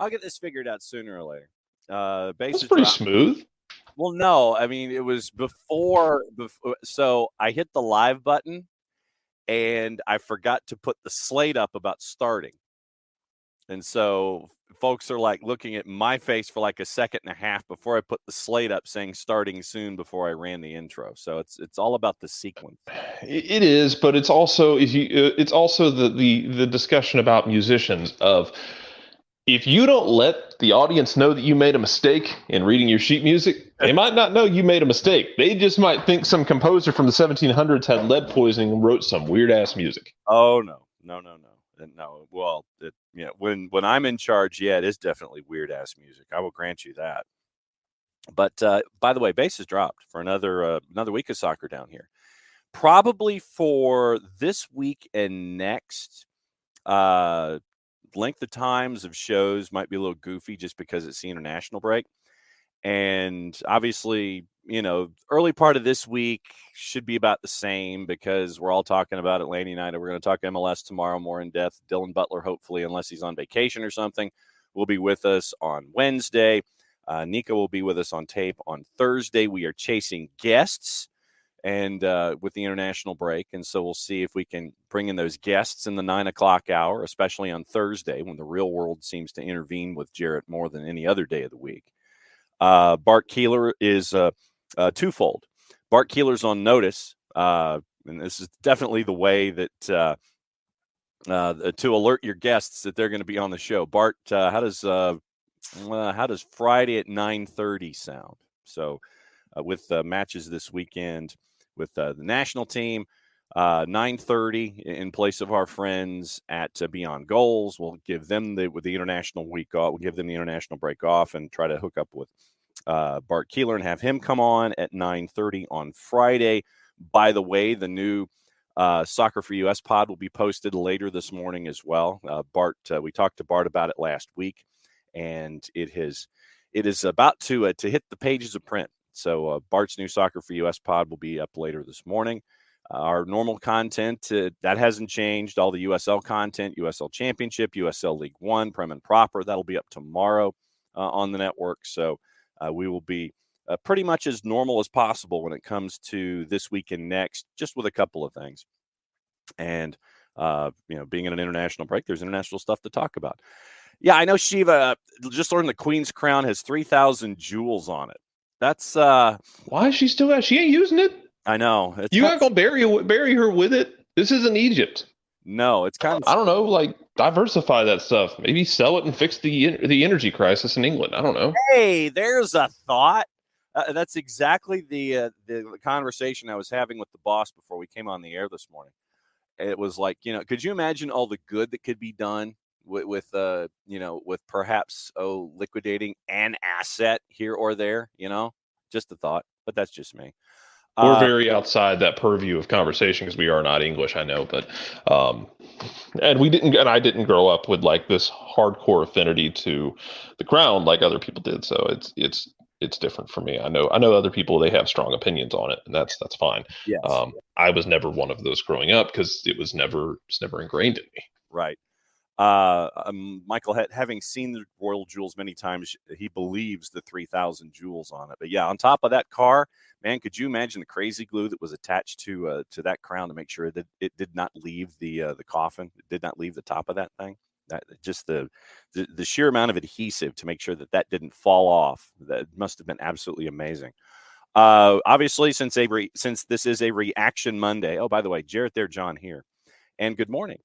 I'll get this figured out sooner or later. That's Bases pretty dropped. smooth. Well, no, I mean it was before. So I hit the live button, and I forgot to put the slate up about starting. And so folks are like looking at my face for like a second and a half before I put the slate up saying starting soon before I ran the intro. So it's all about the sequence. It is, but it's also it's also the discussion about musicians of if you don't let the audience know that you made a mistake in reading your sheet music, they might not know you made a mistake. They just might think some composer from the 1700s had lead poisoning and wrote some weird ass music. Oh no. No. Well, when I'm in charge, yeah, it is definitely weird ass music. I will grant you that. But by the way, bases dropped for another week of soccer down here. Probably for this week and next. Length of times of shows might be a little goofy just because it's the international break. And obviously, early part of this week should be about the same because we're all talking about Atlanta United. We're going to talk MLS tomorrow more in depth. Dylan Butler, hopefully, unless he's on vacation or something, will be with us on Wednesday. Nico will be with us on tape on Thursday. We are chasing guests and with the international break. And so we'll see if we can bring in those guests in the 9 o'clock hour, especially on Thursday when the real world seems to intervene with Jarrett more than any other day of the week. Bart Keeler is twofold. Bart Keeler's on notice, and this is definitely the way that to alert your guests that they're going to be on the show. Bart, how does Friday at 9:30 sound? So with matches this weekend with the national team, 9:30 in place of our friends at Beyond Goals. We'll give them with the international week off. We'll give them the international break off and try to hook up with Bart Keeler and have him come on at 9:30 on Friday. By the way, the new Soccer for US pod will be posted later this morning as well. Bart, we talked to Bart about it last week, and it is about to hit the pages of print. So Bart's new Soccer for US pod will be up later this morning. Our normal content, that hasn't changed. All the USL content, USL Championship, USL League One, Prem and Proper, that'll be up tomorrow on the network. So we will be pretty much as normal as possible when it comes to this week and next, just with a couple of things. And, being in an international break, there's international stuff to talk about. Yeah, I know Shiva just learned the Queen's Crown has 3,000 jewels on it. That's why is she still out? She ain't using it. I know. You not gonna bury her with it. This isn't Egypt. No, it's kind of. I don't know. Like diversify that stuff. Maybe sell it and fix the energy crisis in England. I don't know. Hey, there's a thought. That's exactly the conversation I was having with the boss before we came on the air this morning. It was like, could you imagine all the good that could be done with perhaps liquidating an asset here or there, just a thought, but that's just me. We're very outside that purview of conversation because we are not English, I know, but and I didn't grow up with like this hardcore affinity to the crown like other people did. So it's different for me. I know other people, they have strong opinions on it, and that's fine. Yes. I was never one of those growing up because it's never ingrained in me. Right. Michael, having seen the royal jewels many times, he believes the 3,000 jewels on it. But yeah, on top of that car, man, could you imagine the crazy glue that was attached to that crown to make sure that it did not leave the coffin? It did not leave the top of that thing. That just the sheer amount of adhesive to make sure that didn't fall off. That must have been absolutely amazing. Obviously, since this is a reaction Monday. Oh, by the way, Jarrett there, John here, and good morning.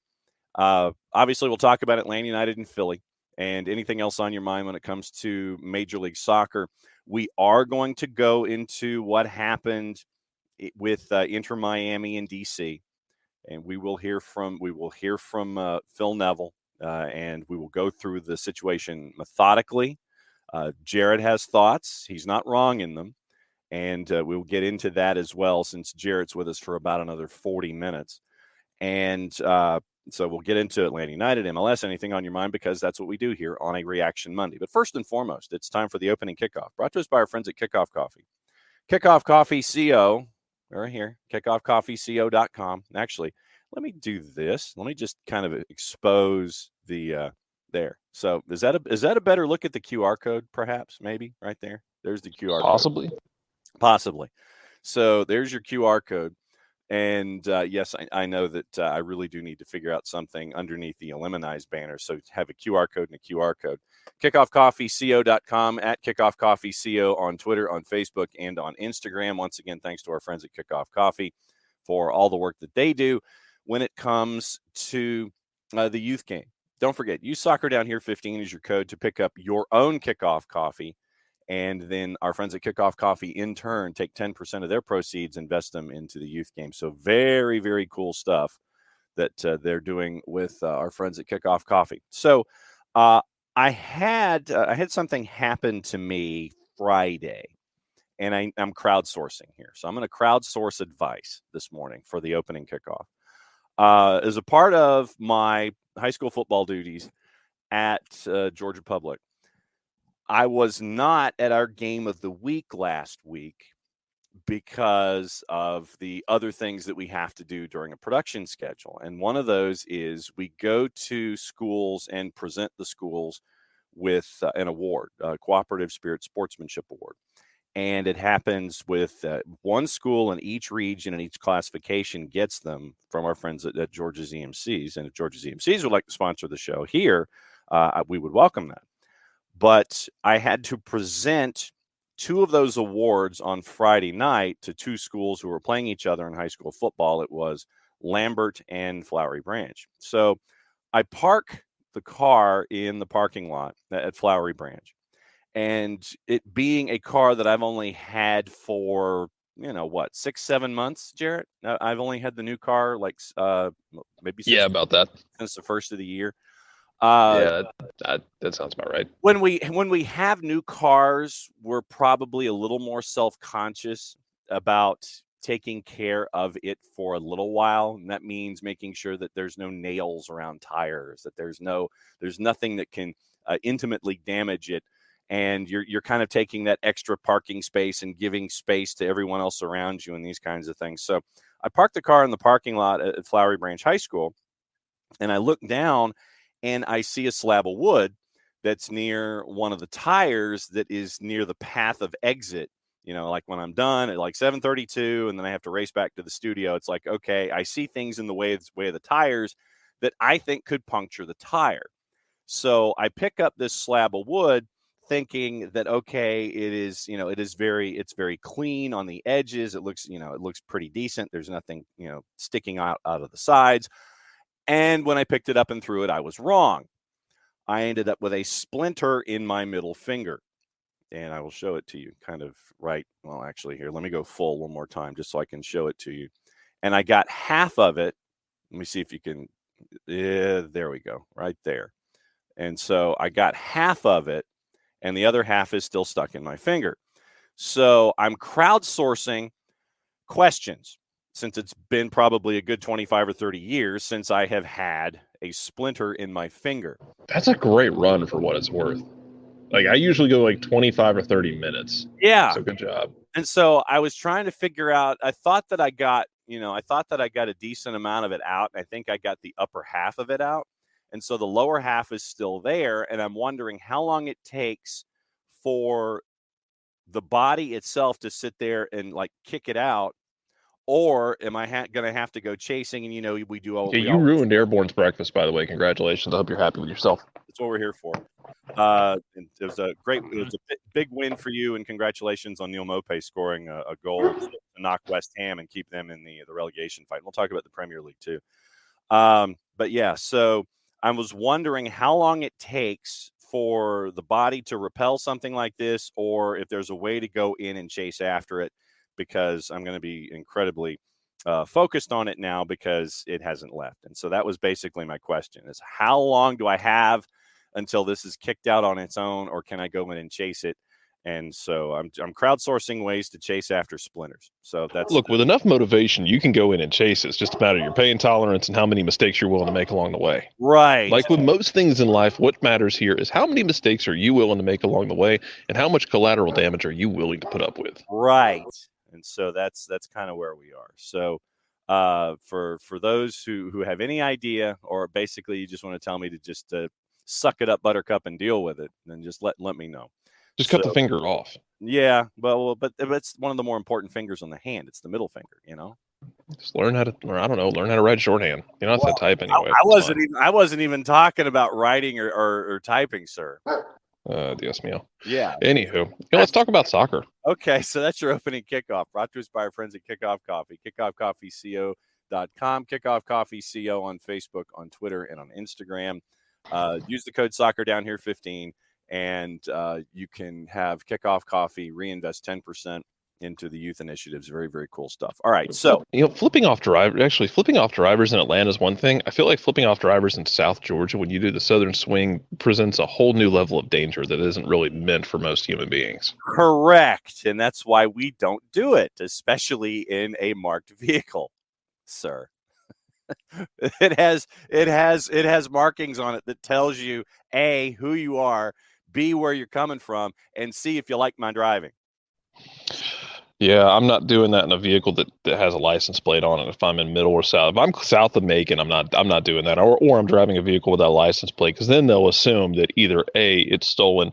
Obviously, we'll talk about Atlanta United and Philly and anything else on your mind when it comes to Major League Soccer. We are going to go into what happened with Inter Miami and DC, and we will hear from Phil Neville, and we will go through the situation methodically. Jared has thoughts; he's not wrong in them, and we will get into that as well since Jared's with us for about another 40 minutes, and. So we'll get into Atlanta United, MLS, anything on your mind, because that's what we do here on a Reaction Monday. But first and foremost, it's time for the opening kickoff, brought to us by our friends at Kickoff Coffee. Kickoff Coffee CO, right here, kickoffcoffeeco.com. Actually, let me do this. Let me just kind of expose the There. So is that a better look at the QR code? Perhaps, maybe right there. There's the QR code. Possibly. So there's your QR code. And yes, I know that I really do need to figure out something underneath the Eliminize banner. So have a QR code and a QR code. KickoffCoffeeCO.com, at KickoffCoffeeCO on Twitter, on Facebook, and on Instagram. Once again, thanks to our friends at Kickoff Coffee for all the work that they do when it comes to the youth game. Don't forget, use Soccer Down Here 15 as your code to pick up your own Kickoff Coffee. And then our friends at Kickoff Coffee, in turn, take 10% of their proceeds, invest them into the youth game. So very, very cool stuff that they're doing with our friends at Kickoff Coffee. So I had something happen to me Friday, and I'm crowdsourcing here. So I'm going to crowdsource advice this morning for the opening kickoff. As a part of my high school football duties at Georgia Public, I was not at our game of the week last week because of the other things that we have to do during a production schedule. And one of those is we go to schools and present the schools with an award, a Cooperative Spirit Sportsmanship Award. And it happens with one school in each region and each classification gets them from our friends at Georgia's EMCs. And if Georgia's EMCs would like to sponsor the show here, we would welcome that. But I had to present two of those awards on Friday night to two schools who were playing each other in high school football. It was Lambert and Flowery Branch. So I park the car in the parking lot at Flowery Branch. And it being a car that I've only had for, 6-7 months, Jarrett? I've only had the new car maybe about that since the first of the year. That sounds about right. When we have new cars, we're probably a little more self-conscious about taking care of it for a little while. And that means making sure that there's no nails around tires, that there's nothing that can intimately damage it. And you're kind of taking that extra parking space and giving space to everyone else around you and these kinds of things. So I parked the car in the parking lot at Flowery Branch High School, and I look down and I see a slab of wood that's near one of the tires that is near the path of exit. Like when I'm done at like 7:32 and then I have to race back to the studio, it's like, okay, I see things in the way of the tires that I think could puncture the tire. So I pick up this slab of wood thinking that, okay, it's very clean on the edges. It looks pretty decent. There's nothing, sticking out of the sides. And when I picked it up and threw it, I was wrong. I ended up with a splinter in my middle finger. And I will show it to you kind of right. Well, actually, here, let me go full one more time just so I can show it to you. And I got half of it. Let me see if you can. Yeah, there we go, right there. And so I got half of it, and the other half is still stuck in my finger. So I'm crowdsourcing questions, since it's been probably a good 25 or 30 years since I have had a splinter in my finger. That's a great run for what it's worth. Like, I usually go like 25 or 30 minutes. Yeah. So good job. And so I was trying to figure out, I thought that I got a decent amount of it out. I think I got the upper half of it out. And so the lower half is still there. And I'm wondering how long it takes for the body itself to sit there and like kick it out. Or am I going to have to go chasing? And, we do all. Yeah, you ruined Airborne's breakfast, by the way. Congratulations. I hope you're happy with yourself. That's what we're here for. It was a big win for you, and congratulations on Neil Maupay scoring a goal to knock West Ham and keep them in the relegation fight. We'll talk about the Premier League too. But yeah, so I was wondering how long it takes for the body to repel something like this, or if there's a way to go in and chase after it, because I'm going to be incredibly focused on it now because it hasn't left. And so that was basically my question: is how long do I have until this is kicked out on its own, or can I go in and chase it? And so I'm crowdsourcing ways to chase after splinters. So look, with enough motivation, you can go in and chase it. It's just a matter of your pain tolerance and how many mistakes you're willing to make along the way. Right. Like with most things in life, what matters here is how many mistakes are you willing to make along the way, and how much collateral damage are you willing to put up with. Right. And so that's kind of where we are. So for those who have any idea, or basically you just want to tell me to just suck it up, Buttercup, and deal with it, then just let me know. Just cut the finger off. Yeah, but it's one of the more important fingers on the hand. It's the middle finger, Just learn how to write shorthand. You don't have to type anyway. I wasn't even talking about writing or typing, sir. Dios mío. Yeah. Anywho, let's talk about soccer. Okay, so that's your opening kickoff. Brought to us by our friends at Kickoff Coffee. KickoffCoffeeCO.com. Kickoff Coffee CO on Facebook, on Twitter, and on Instagram. Use the code Soccer Down Here 15, and you can have Kickoff Coffee reinvest 10% into the youth initiatives. Very, very cool stuff. All right, so flipping off drivers in Atlanta is one thing. I feel like flipping off drivers in South Georgia when you do the Southern Swing presents a whole new level of danger that isn't really meant for most human beings. Correct, and that's why we don't do it, especially in a marked vehicle, sir. It has markings on it that tells you A, who you are, B, where you're coming from, and C, if you like my driving. Yeah, I'm not doing that in a vehicle that has a license plate on it. If I'm in middle or south, if I'm south of Macon, I'm not doing that. Or I'm driving a vehicle without a license plate, because then they'll assume that either A, it's stolen,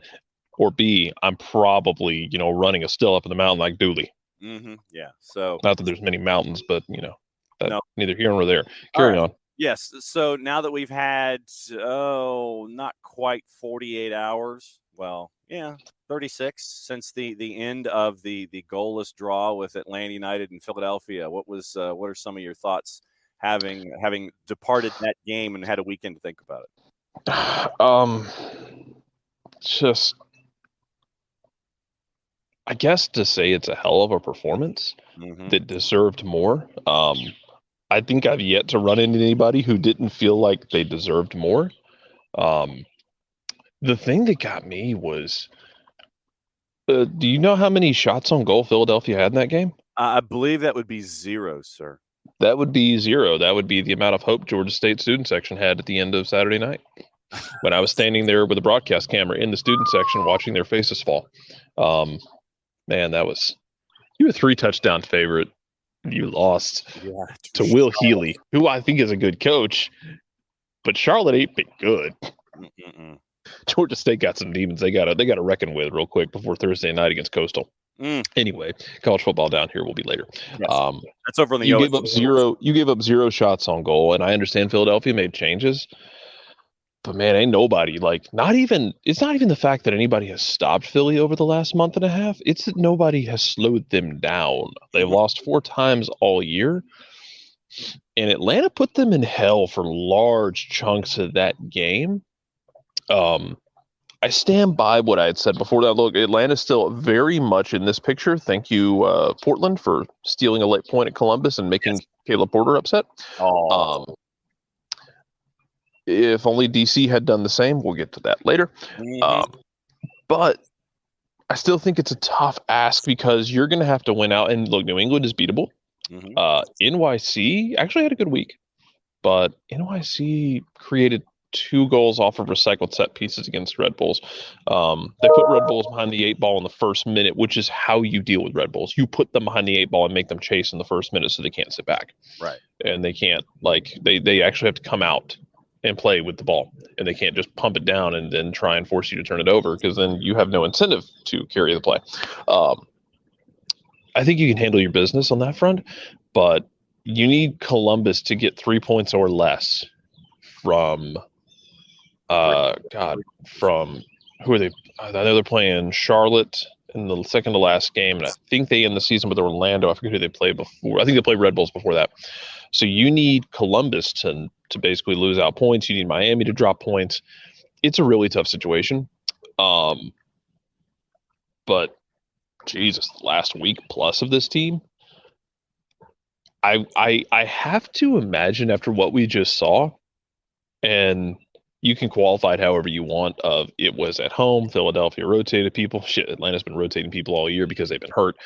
or B, I'm probably running a still up in the mountain like Dooley. Mm-hmm. Yeah. So not that there's many mountains, but no. Neither here nor there. Carry on. Yes. So now that we've had not quite 48 hours. Well, yeah, 36 since the end of the goalless draw with Atlanta United and Philadelphia. What are some of your thoughts having departed that game and had a weekend to think about it? Just, I guess to say it's a hell of a performance that deserved more. I think I've yet to run into anybody who didn't feel like they deserved more. The thing that got me was, do you know how many shots on goal Philadelphia had in that game? I believe that would be 0, sir. That would be 0. That would be the amount of hope Georgia State student section had at the end of Saturday night when I was standing there with a broadcast camera in the student section watching their faces fall. Man, you were 3-touchdown favorite. You lost to Will Healy, who I think is a good coach, but Charlotte ain't been good. Georgia State got some demons they got to reckon with real quick before Thursday night against Coastal. Anyway, college football down here will be later. Yes. That's over on the you gave up 0. You gave up 0 shots on goal, and I understand Philadelphia made changes, but man, ain't nobody it's not even the fact that anybody has stopped Philly over the last month and a half. It's that nobody has slowed them down. They've lost 4 times all year, and Atlanta put them in hell for large chunks of that game. I stand by what I had said before that. Look, Atlanta's still very much in this picture. Thank you, Portland, for stealing a late point at Columbus and making Caleb Porter upset. If only DC had done the same. We'll get to that later. But I still think it's a tough ask because you're going to have to win out. And look, New England is beatable. NYC actually had a good week, but NYC created 2 goals off of recycled set pieces against Red Bulls. They put Red Bulls behind the 8 ball in the first minute, which is how you deal with Red Bulls. You put them behind the 8 ball and make them chase in the first minute so they can't sit back. Right. And they can't, they actually have to come out and play with the ball. And they can't just pump it down and then try and force you to turn it over, because then you have no incentive to carry the play. I think you can handle your business on that front, but you need Columbus to get 3 points or less from from who are they? I know they're playing Charlotte in the second to last game, and I think they end the season with Orlando. I forget who they played before. I think they played Red Bulls before that. So you need Columbus to basically lose out points. You need Miami to drop points. It's a really tough situation. But Jesus, last week plus of this team, I have to imagine after what we just saw, and you can qualify it however you want, of it was at home, Philadelphia rotated people. Shit, Atlanta's been rotating people all year because they've been hurt.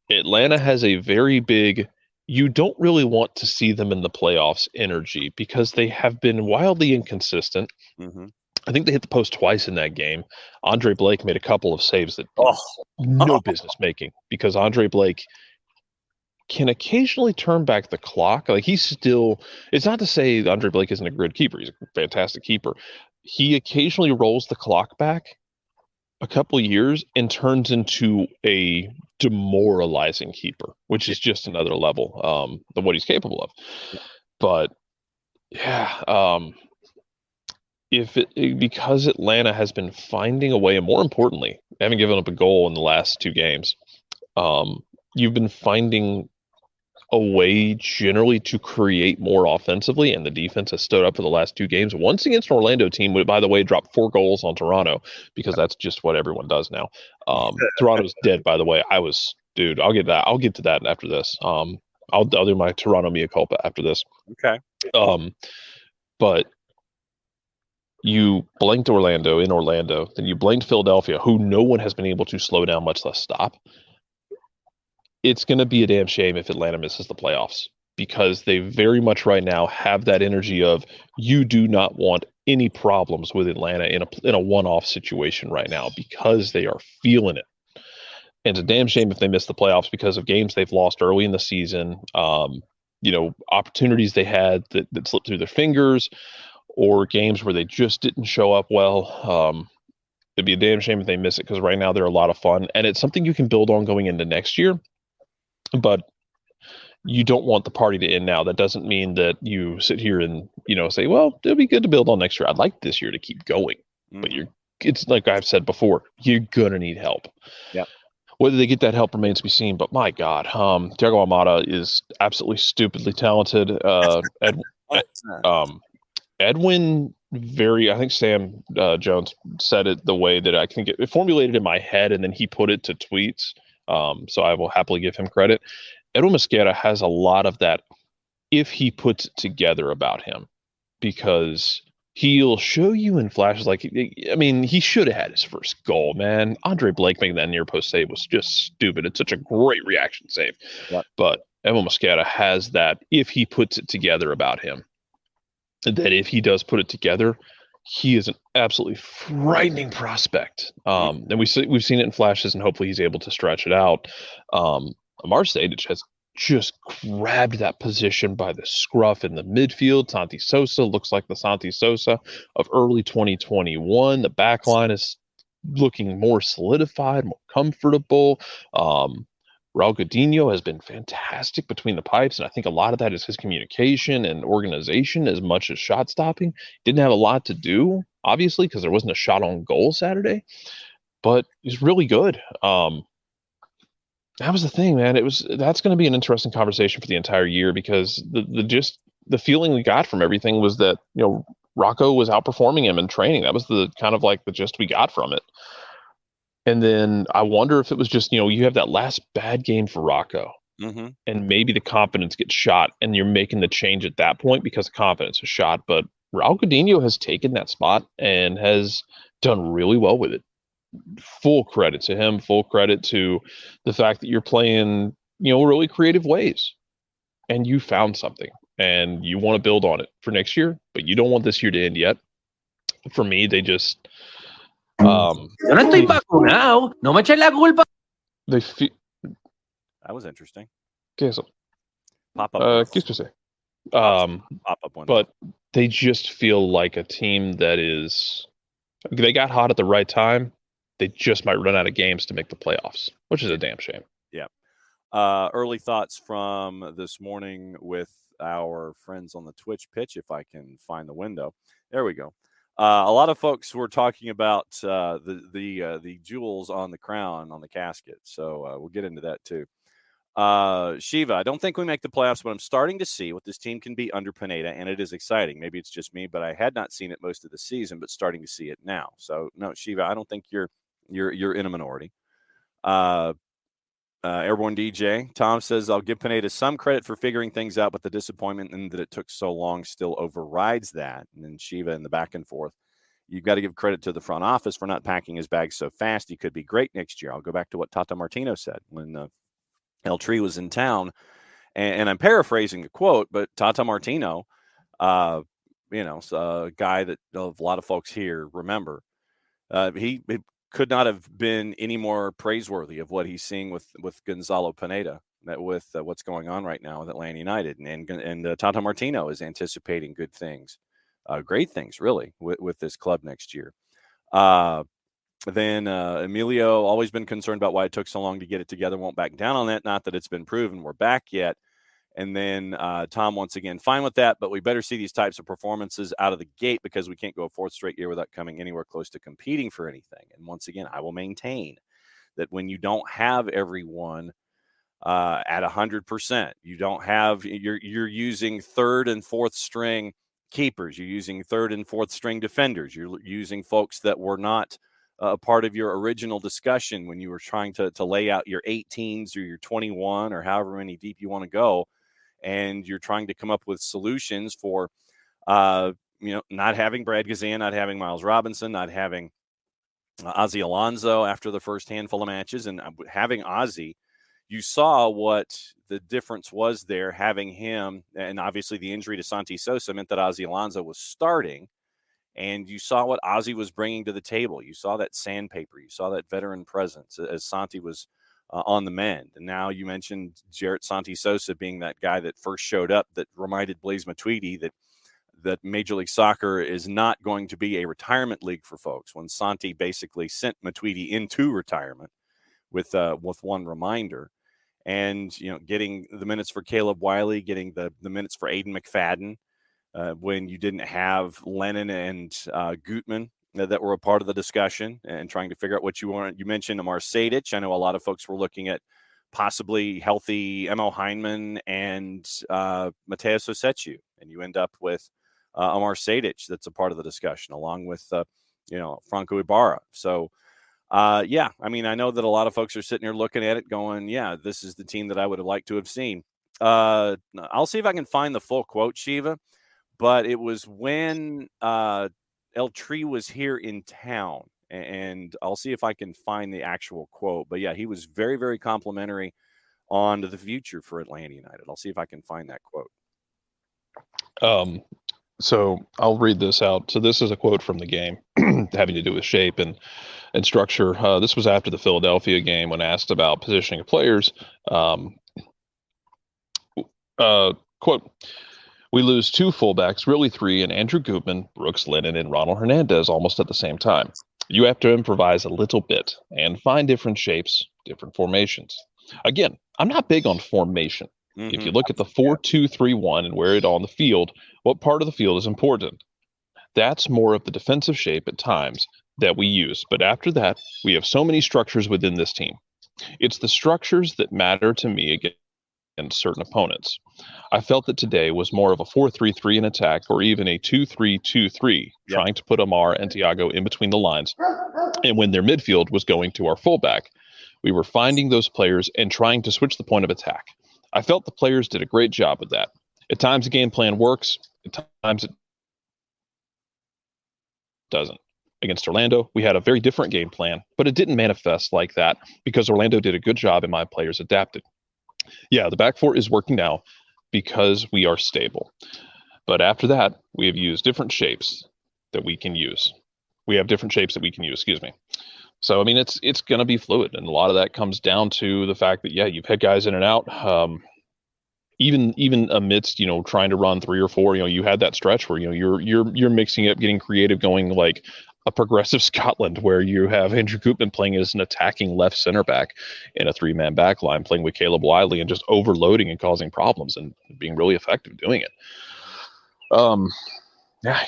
Atlanta has a very big, you don't really want to see them in the playoffs energy because they have been wildly inconsistent. I think they hit the post twice in that game. Andre Blake made a couple of saves that no business making, because Andre Blake can occasionally turn back the clock. Like he's still, it's not to say Andre Blake isn't a good keeper. He's a fantastic keeper. He occasionally rolls the clock back a couple of years and turns into a demoralizing keeper, which is just another level than what he's capable of. But yeah, because Atlanta has been finding a way, and more importantly, haven't given up a goal in the last 2 games. You've been finding a way generally to create more offensively, and the defense has stood up for the last 2 games. Once against an Orlando team, who, by the way, dropped 4 goals on Toronto, because that's just what everyone does now. Toronto's dead, by the way. I'll get to that after this. I'll do my Toronto mea culpa after this. Okay. But you blanked Orlando in Orlando, then you blanked Philadelphia, who no one has been able to slow down, much less stop. It's going to be a damn shame if Atlanta misses the playoffs, because they very much right now have that energy of, you do not want any problems with Atlanta in a one-off situation right now, because they are feeling it. And it's a damn shame if they miss the playoffs because of games they've lost early in the season, opportunities they had that slipped through their fingers, or games where they just didn't show up well. It'd be a damn shame if they miss it, because right now they're a lot of fun, and it's something you can build on going into next year. But you don't want the party to end now. That doesn't mean that you sit here and say, well, it'll be good to build on next year. I'd like this year to keep going, but it's like I've said before, you're gonna need help. Yeah. Whether they get that help remains to be seen. But my God, Thiago Almada is absolutely stupidly talented. Edwin, I think Sam Jones said it the way that I think it formulated in my head, and then he put it to tweets. So I will happily give him credit. Edwin Mosquera has a lot of that if he puts it together about him, because he'll show you in flashes. He should have had his first goal, man. Andre Blake making that near post save was just stupid. It's such a great reaction save. Yep. But Edwin Mosquera has that if he puts it together about him, that if he does put it together, he is an absolutely frightening prospect. And we've seen it in flashes, and hopefully he's able to stretch it out. Amar Sejdic has just grabbed that position by the scruff in the midfield. Santi Sosa looks like the Santi Sosa of early 2021. The back line is looking more solidified, more comfortable. Raul Godinho has been fantastic between the pipes, and I think a lot of that is his communication and organization as much as shot stopping. Didn't have a lot to do, obviously, because there wasn't a shot on goal Saturday, but he's really good. That was the thing, man. That's going to be an interesting conversation for the entire year, because the feeling we got from everything was that Rocco was outperforming him in training. That was the kind of like the gist we got from it. And then I wonder if it was just, you have that last bad game for Rocco, and maybe the confidence gets shot, and you're making the change at that point because the confidence is shot. But Raul Godinho has taken that spot and has done really well with it. Full credit to him, full credit to the fact that you're playing, really creative ways, and you found something, and you want to build on it for next year, but you don't want this year to end yet. For me, they just... Yo no estoy vacunado. No me echen la culpa. That was interesting. ¿Qué es eso? Pop-up. ¿Qué es eso? Pop-up one. But they just feel like a team that is... They got hot at the right time. They just might run out of games to make the playoffs, which is a damn shame. Yeah. Early thoughts from this morning with our friends on the Twitch pitch, if I can find the window. There we go. A lot of folks were talking about the jewels on the crown, on the casket. So we'll get into that too. Shiva, I don't think we make the playoffs, but I'm starting to see what this team can be under Pineda, and it is exciting. Maybe it's just me, but I had not seen it most of the season, but starting to see it now. So no, Shiva, I don't think you're in a minority. Airborne DJ Tom says, I'll give Pineda some credit for figuring things out, but the disappointment in that it took so long still overrides that. And then Shiva in the back and forth, you've got to give credit to the front office for not packing his bags so fast. He could be great next year. I'll go back to what Tata Martino said when El Tree was in town, and I'm paraphrasing the quote, but Tata Martino, a guy that a lot of folks here remember, he could not have been any more praiseworthy of what he's seeing with Gonzalo Pineda with what's going on right now with Atlanta United, and Tata Martino is anticipating good things, great things really with this club next year. Then Emilio, always been concerned about why it took so long to get it together, won't back down on that. Not that it's been proven we're back yet. And then Tom, once again, fine with that, but we better see these types of performances out of the gate because we can't go a fourth straight year without coming anywhere close to competing for anything. And once again, I will maintain that when you don't have everyone at 100%, you don't have, you're using third and fourth string keepers, you're using third and fourth string defenders, you're using folks that were not a part of your original discussion when you were trying to lay out your 18s or your 21 or however many deep you want to go. And you're trying to come up with solutions for, not having Brad Gazan, not having Miles Robinson, not having Ozzie Alonso after the first handful of matches, and having Ozzie. You saw what the difference was there, having him, and obviously the injury to Santi Sosa meant that Ozzie Alonso was starting, and you saw what Ozzie was bringing to the table. You saw that sandpaper. You saw that veteran presence as Santi was on the mend. And now you mentioned Jarrett Santi Sosa being that guy that first showed up that reminded Blaise Matuidi that Major League Soccer is not going to be a retirement league for folks, when Santi basically sent Matuidi into retirement with one reminder. And, getting the minutes for Caleb Wiley, getting the minutes for Aiden McFadden, when you didn't have Lennon and Gutman that were a part of the discussion, and trying to figure out what you want. You mentioned Amar Sejdic. I know a lot of folks were looking at possibly healthy Emil Heinemann and Mateus Osechu, and you end up with Amar Sejdic that's a part of the discussion, along with, Franco Ibarra. So, I know that a lot of folks are sitting here looking at it going, yeah, this is the team that I would have liked to have seen. I'll see if I can find the full quote, Shiva, but it was when El Tree was here in town, and I'll see if I can find the actual quote. But yeah, he was very, very complimentary on the future for Atlanta United. I'll see if I can find that quote. So I'll read this out. So this is a quote from the game having to do with shape and structure. This was after the Philadelphia game when asked about positioning of players. Quote, "We lose two fullbacks, really three, and Andrew Gutman, Brooks Lennon, and Ronald Hernandez almost at the same time. You have to improvise a little bit and find different shapes, different formations." Again, I'm not big on formation. Mm-hmm. If you look at the 4-2-3-1 and where it on the field, what part of the field is important? That's more of the defensive shape at times that we use. But after that, we have so many structures within this team. It's the structures that matter to me against certain opponents. I felt that today was more of a 4-3-3 in attack, or even a 2-3-2-3, trying to put Amar and Thiago in between the lines. And when their midfield was going to our fullback, we were finding those players and trying to switch the point of attack. I felt the players did a great job with that. At times the game plan works, at times it doesn't. Against Orlando, we had a very different game plan, but it didn't manifest like that because Orlando did a good job and my players adapted. Yeah, the back four is working now because we are stable. But after that, we have used different shapes that we can use. So, it's going to be fluid. And a lot of that comes down to the fact that, you've had guys in and out. Even amidst, trying to run 3 or 4, you had that stretch where, you're mixing up, getting creative, going like a progressive Scotland where you have Andrew Gutman playing as an attacking left center back in a 3-man back line, playing with Caleb Wiley and just overloading and causing problems and being really effective doing it.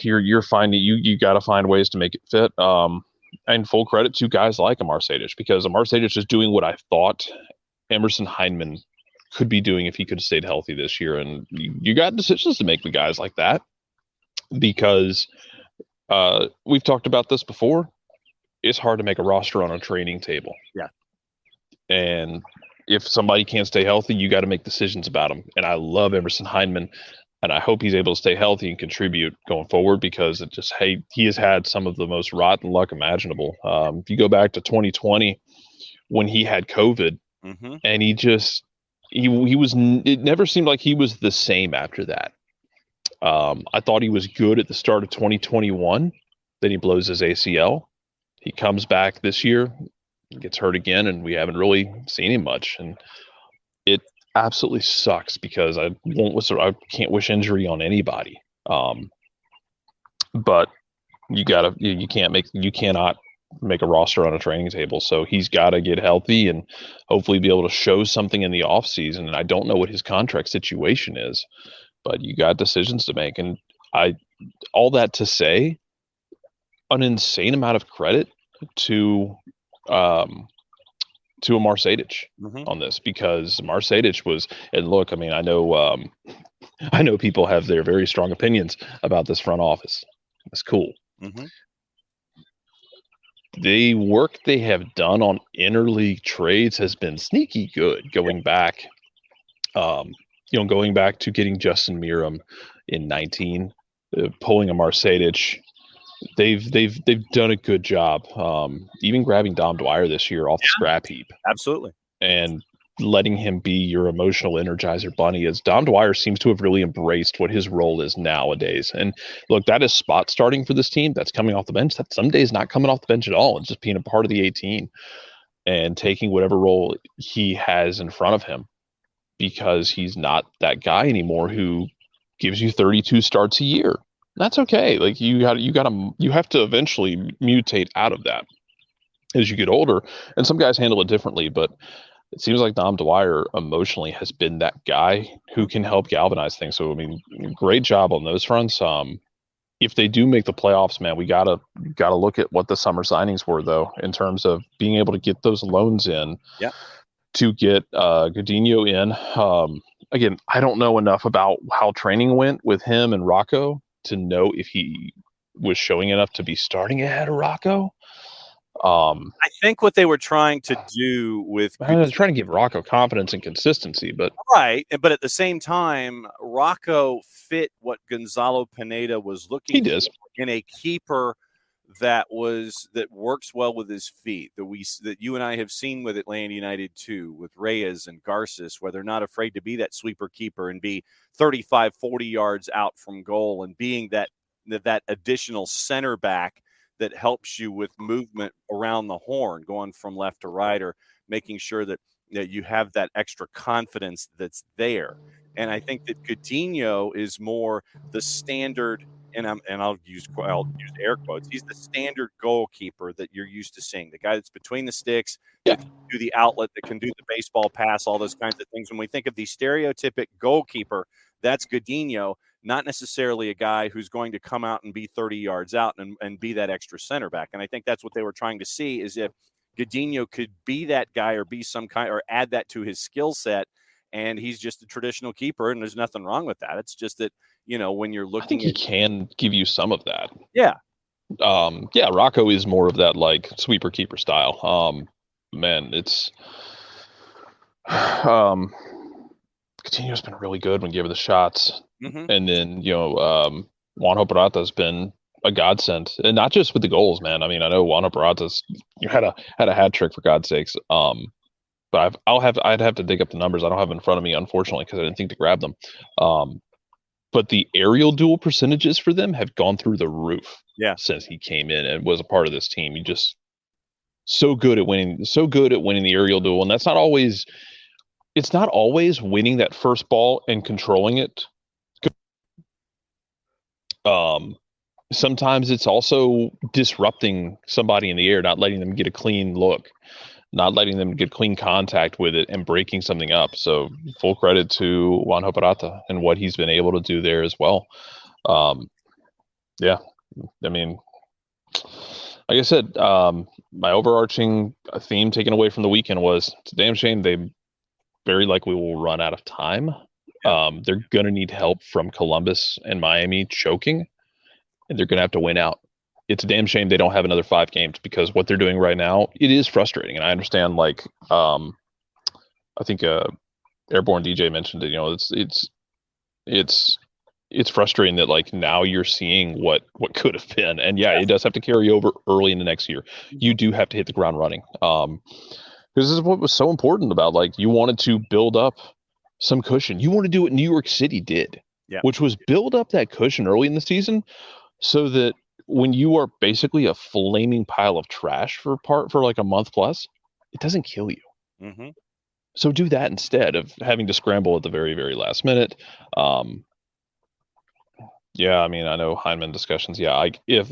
You're finding, you got to find ways to make it fit. And full credit to guys like Amar Sejdic, because Amar Sejdic is doing what I thought Emerson Heinemann could be doing if he could have stayed healthy this year. And you got decisions to make with guys like that, because we've talked about this before. It's hard to make a roster on a training table. Yeah. And if somebody can't stay healthy, you got to make decisions about them. And I love Emerson Heinemann, and I hope he's able to stay healthy and contribute going forward, because he has had some of the most rotten luck imaginable. If you go back to 2020 when he had COVID, and it never seemed like he was the same after that. I thought he was good at the start of 2021. Then he blows his ACL. He comes back this year, gets hurt again, and we haven't really seen him much. And absolutely sucks because I can't wish injury on anybody. But you cannot make a roster on a training table. So he's got to get healthy and hopefully be able to show something in the off season. And I don't know what his contract situation is, but you got decisions to make. And all that to say, an insane amount of credit to Amar Sejdic on this, because Amar Sejdic was, and look, I mean, I know people have their very strong opinions about this front office. That's cool. The work they have done on interleague trades has been sneaky good. Going back to getting Justin Meram in 19, pulling Amar Sejdic. They've done a good job. Even grabbing Dom Dwyer this year off the scrap heap. Absolutely. And letting him be your emotional energizer bunny, as Dom Dwyer seems to have really embraced what his role is nowadays. And look, that is spot starting for this team. That's coming off the bench. That's some days not coming off the bench at all. It's just being a part of the 18 and taking whatever role he has in front of him, because he's not that guy anymore who gives you 32 starts a year. That's okay. Like you have to eventually mutate out of that as you get older. And some guys handle it differently, but it seems like Dom Dwyer emotionally has been that guy who can help galvanize things. So, I mean, great job on those fronts. If they do make the playoffs, man, we gotta look at what the summer signings were, though, in terms of being able to get those loans in. Yeah. To get Godinho in. Again, I don't know enough about how training went with him and Rocco to know if he was showing enough to be starting ahead of Rocco. I think what they were trying to do with I was trying to give Rocco confidence and consistency, but but at the same time, Rocco fit what Gonzalo Pineda was looking for in a keeper that works well with his feet, that you and I have seen with Atlanta United too, with Reyes and Garces, where they're not afraid to be that sweeper keeper and be 35, 40 yards out from goal, and being that additional center back that helps you with movement around the horn, going from left to right, or making sure that you have that extra confidence that's there. And I think that Coutinho is more the standard, and I'll use air quotes. He's the standard goalkeeper that you're used to seeing, the guy that's between the sticks, that can do the outlet, that can do the baseball pass, all those kinds of things. When we think of the stereotypic goalkeeper, that's Coutinho. Not necessarily a guy who's going to come out and be 30 yards out and be that extra center back. And I think that's what they were trying to see, is if Godinho could be that guy or be some kind, or add that to his skill set. And he's just a traditional keeper, and there's nothing wrong with that. It's just that, when you're looking, I think he can give you some of that. Yeah. Rocco is more of that like sweeper keeper style. Man, it's Coutinho's been really good when given the shots. And then, Juanjo Peralta's been a godsend, and not just with the goals, man. I mean, I know Juanjo Peralta's had a hat trick, for God's sakes. But I'd have to dig up the numbers. I don't have them in front of me, unfortunately, because I didn't think to grab them. But the aerial duel percentages for them have gone through the roof since he came in and was a part of this team. He just so good at winning the aerial duel, and it's not always winning that first ball and controlling it. Sometimes it's also disrupting somebody in the air, not letting them get a clean look, not letting them get clean contact with it, and breaking something up. So full credit to Juanjo Peralta and what he's been able to do there as well. I mean, like I said, my overarching theme taken away from the weekend was, it's a damn shame they very likely will run out of time. They're going to need help from Columbus and Miami choking, and they're going to have to win out. It's a damn shame they don't have another 5 games, because what they're doing right now, it is frustrating. And I understand, like, I think Airborne DJ mentioned it, it's frustrating that, like, now you're seeing what could have been. And it does have to carry over early in the next year. You do have to hit the ground running. Because this is what was so important about, like, you wanted to build up some cushion. You want to do what New York City did, which was build up that cushion early in the season, so that when you are basically a flaming pile of trash for like a month plus, it doesn't kill you. So do that instead of having to scramble at the very, very last minute. Yeah, I mean, I know Heinemann discussions. Yeah, if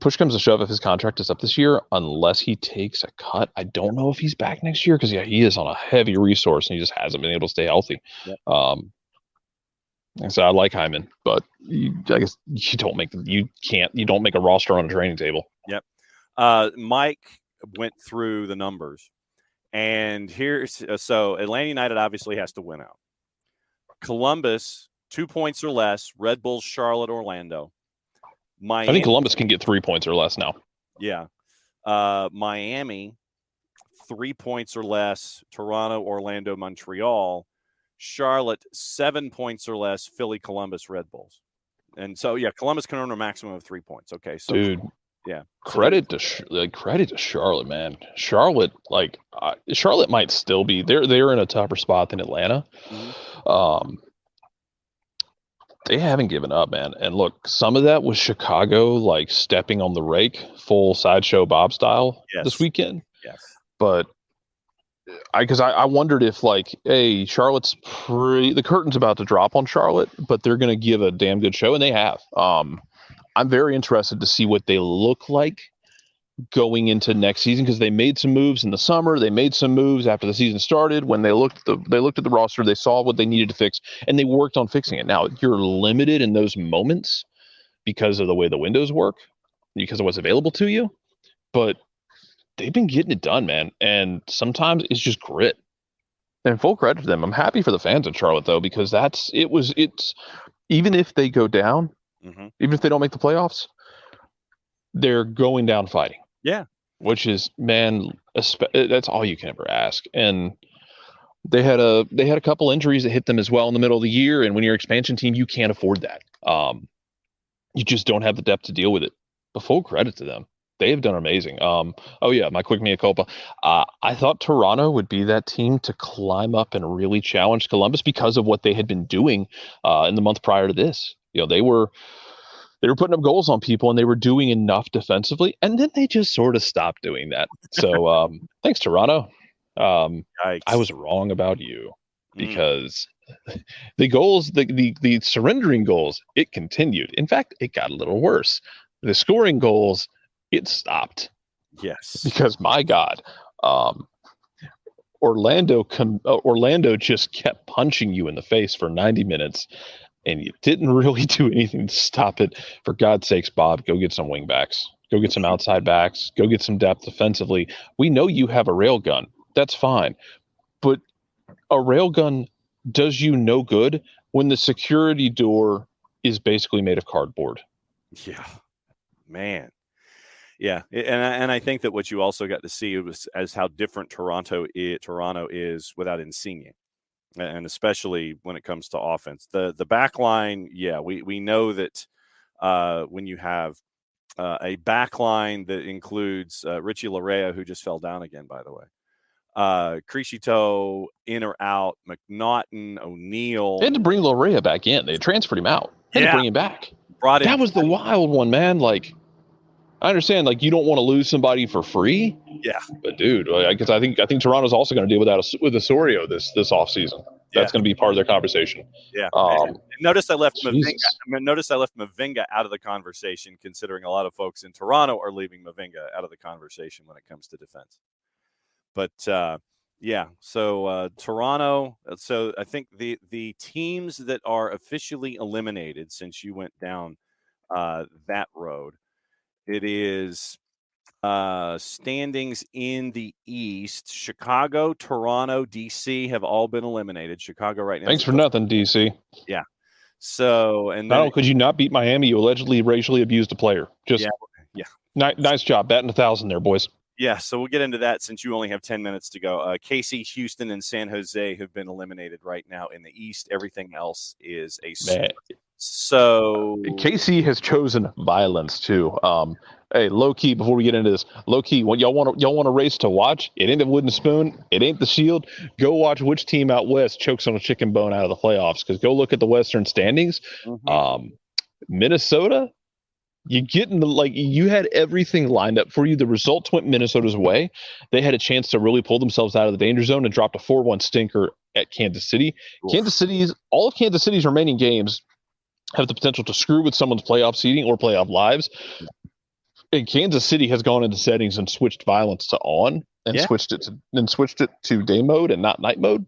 push comes to shove, if his contract is up this year, unless he takes a cut, I don't know if he's back next year because he is on a heavy resource and he just hasn't been able to stay healthy. Yep. And so I like Hyman, but I guess you don't make a roster on a training table. Yep. Mike went through the numbers, and here's so Atlanta United obviously has to win out. Columbus 2 points or less. Red Bulls, Charlotte, Orlando. Miami, I think Columbus can get 3 points or less now. Yeah. Miami 3 points or less. Toronto, Orlando, Montreal. Charlotte 7 points or less. Philly, Columbus, Red Bulls. And so Columbus can earn a maximum of 3 points. Okay, so dude, yeah. Credit to Charlotte, man. Charlotte might still be they're in a tougher spot than Atlanta. Mm-hmm. They haven't given up, man. And look, some of that was Chicago stepping on the rake, full sideshow Bob style this weekend. Yes. But I wondered if Charlotte's the curtain's about to drop on Charlotte, but they're going to give a damn good show, and they have. I'm very interested to see what they look like going into next season because they made some moves in the summer. They made some moves after the season started. When they looked at the roster, they saw what they needed to fix, and they worked on fixing it. Now, you're limited in those moments because of the way the windows work, because of what's available to you, but they've been getting it done, man. And sometimes it's just grit. And full credit to them. I'm happy for the fans in Charlotte, though, because it's even if they go down, mm-hmm. even if they don't make the playoffs, they're going down fighting. Yeah. Which is, man, that's all you can ever ask. And they had a couple injuries that hit them as well in the middle of the year. And when you're an expansion team, you can't afford that. You just don't have the depth to deal with it. But full credit to them. They have done amazing. My quick mea culpa. I thought Toronto would be that team to climb up and really challenge Columbus because of what they had been doing in the month prior to this. They were putting up goals on people and they were doing enough defensively, and then they just sort of stopped doing that. So thanks, Toronto. I was wrong about you because the goals, the surrendering goals, it continued. In fact, it got a little worse. The scoring goals, it stopped. Yes. Because my God, Orlando just kept punching you in the face for 90 minutes. And you didn't really do anything to stop it. For God's sakes, Bob, go get some wing backs. Go get some outside backs. Go get some depth defensively. We know you have a rail gun. That's fine. But a rail gun does you no good when the security door is basically made of cardboard. Yeah, man. Yeah, and I think that what you also got to see was as how different Toronto is without Insigne. And especially when it comes to offense, the back line, we know that when you have a back line that includes Richie Larea, who just fell down again, by the way, Criscito in or out, McNaughton, O'Neill. They had to bring Larea back in. They transferred him out. They had to bring him back. That was the wild one, man. I understand, you don't want to lose somebody for free. Yeah. But dude, because I think Toronto's also going to deal with Osorio this offseason. That's going to be part of their conversation. Yeah. Notice I left Mavinga out of the conversation, considering a lot of folks in Toronto are leaving Mavinga out of the conversation when it comes to defense. But so Toronto. So I think the teams that are officially eliminated, since you went down that road, it is standings in the East. Chicago, Toronto, DC have all been eliminated. Chicago right now. Thanks for nothing, DC. Yeah. So, and then, could you not beat Miami? You allegedly racially abused a player. Nice job batting 1,000 there, boys. Yeah. So we'll get into that since you only have 10 minutes to go. KC, Houston, and San Jose have been eliminated right now in the East. Everything else is a split. So KC has chosen violence too. Hey, low key, before we get into this, low key, what y'all want a race to watch? It ain't the wooden spoon. It ain't the Shield. Go watch which team out west chokes on a chicken bone out of the playoffs. Because go look at the Western standings. Mm-hmm. Minnesota, You get into you had everything lined up for you. The results went Minnesota's way. They had a chance to really pull themselves out of the danger zone and dropped a 4-1 stinker at Kansas City. Oof. All of Kansas City's remaining games have the potential to screw with someone's playoff seeding or playoff lives. And Kansas City has gone into settings and switched violence to on and switched it to day mode and not night mode.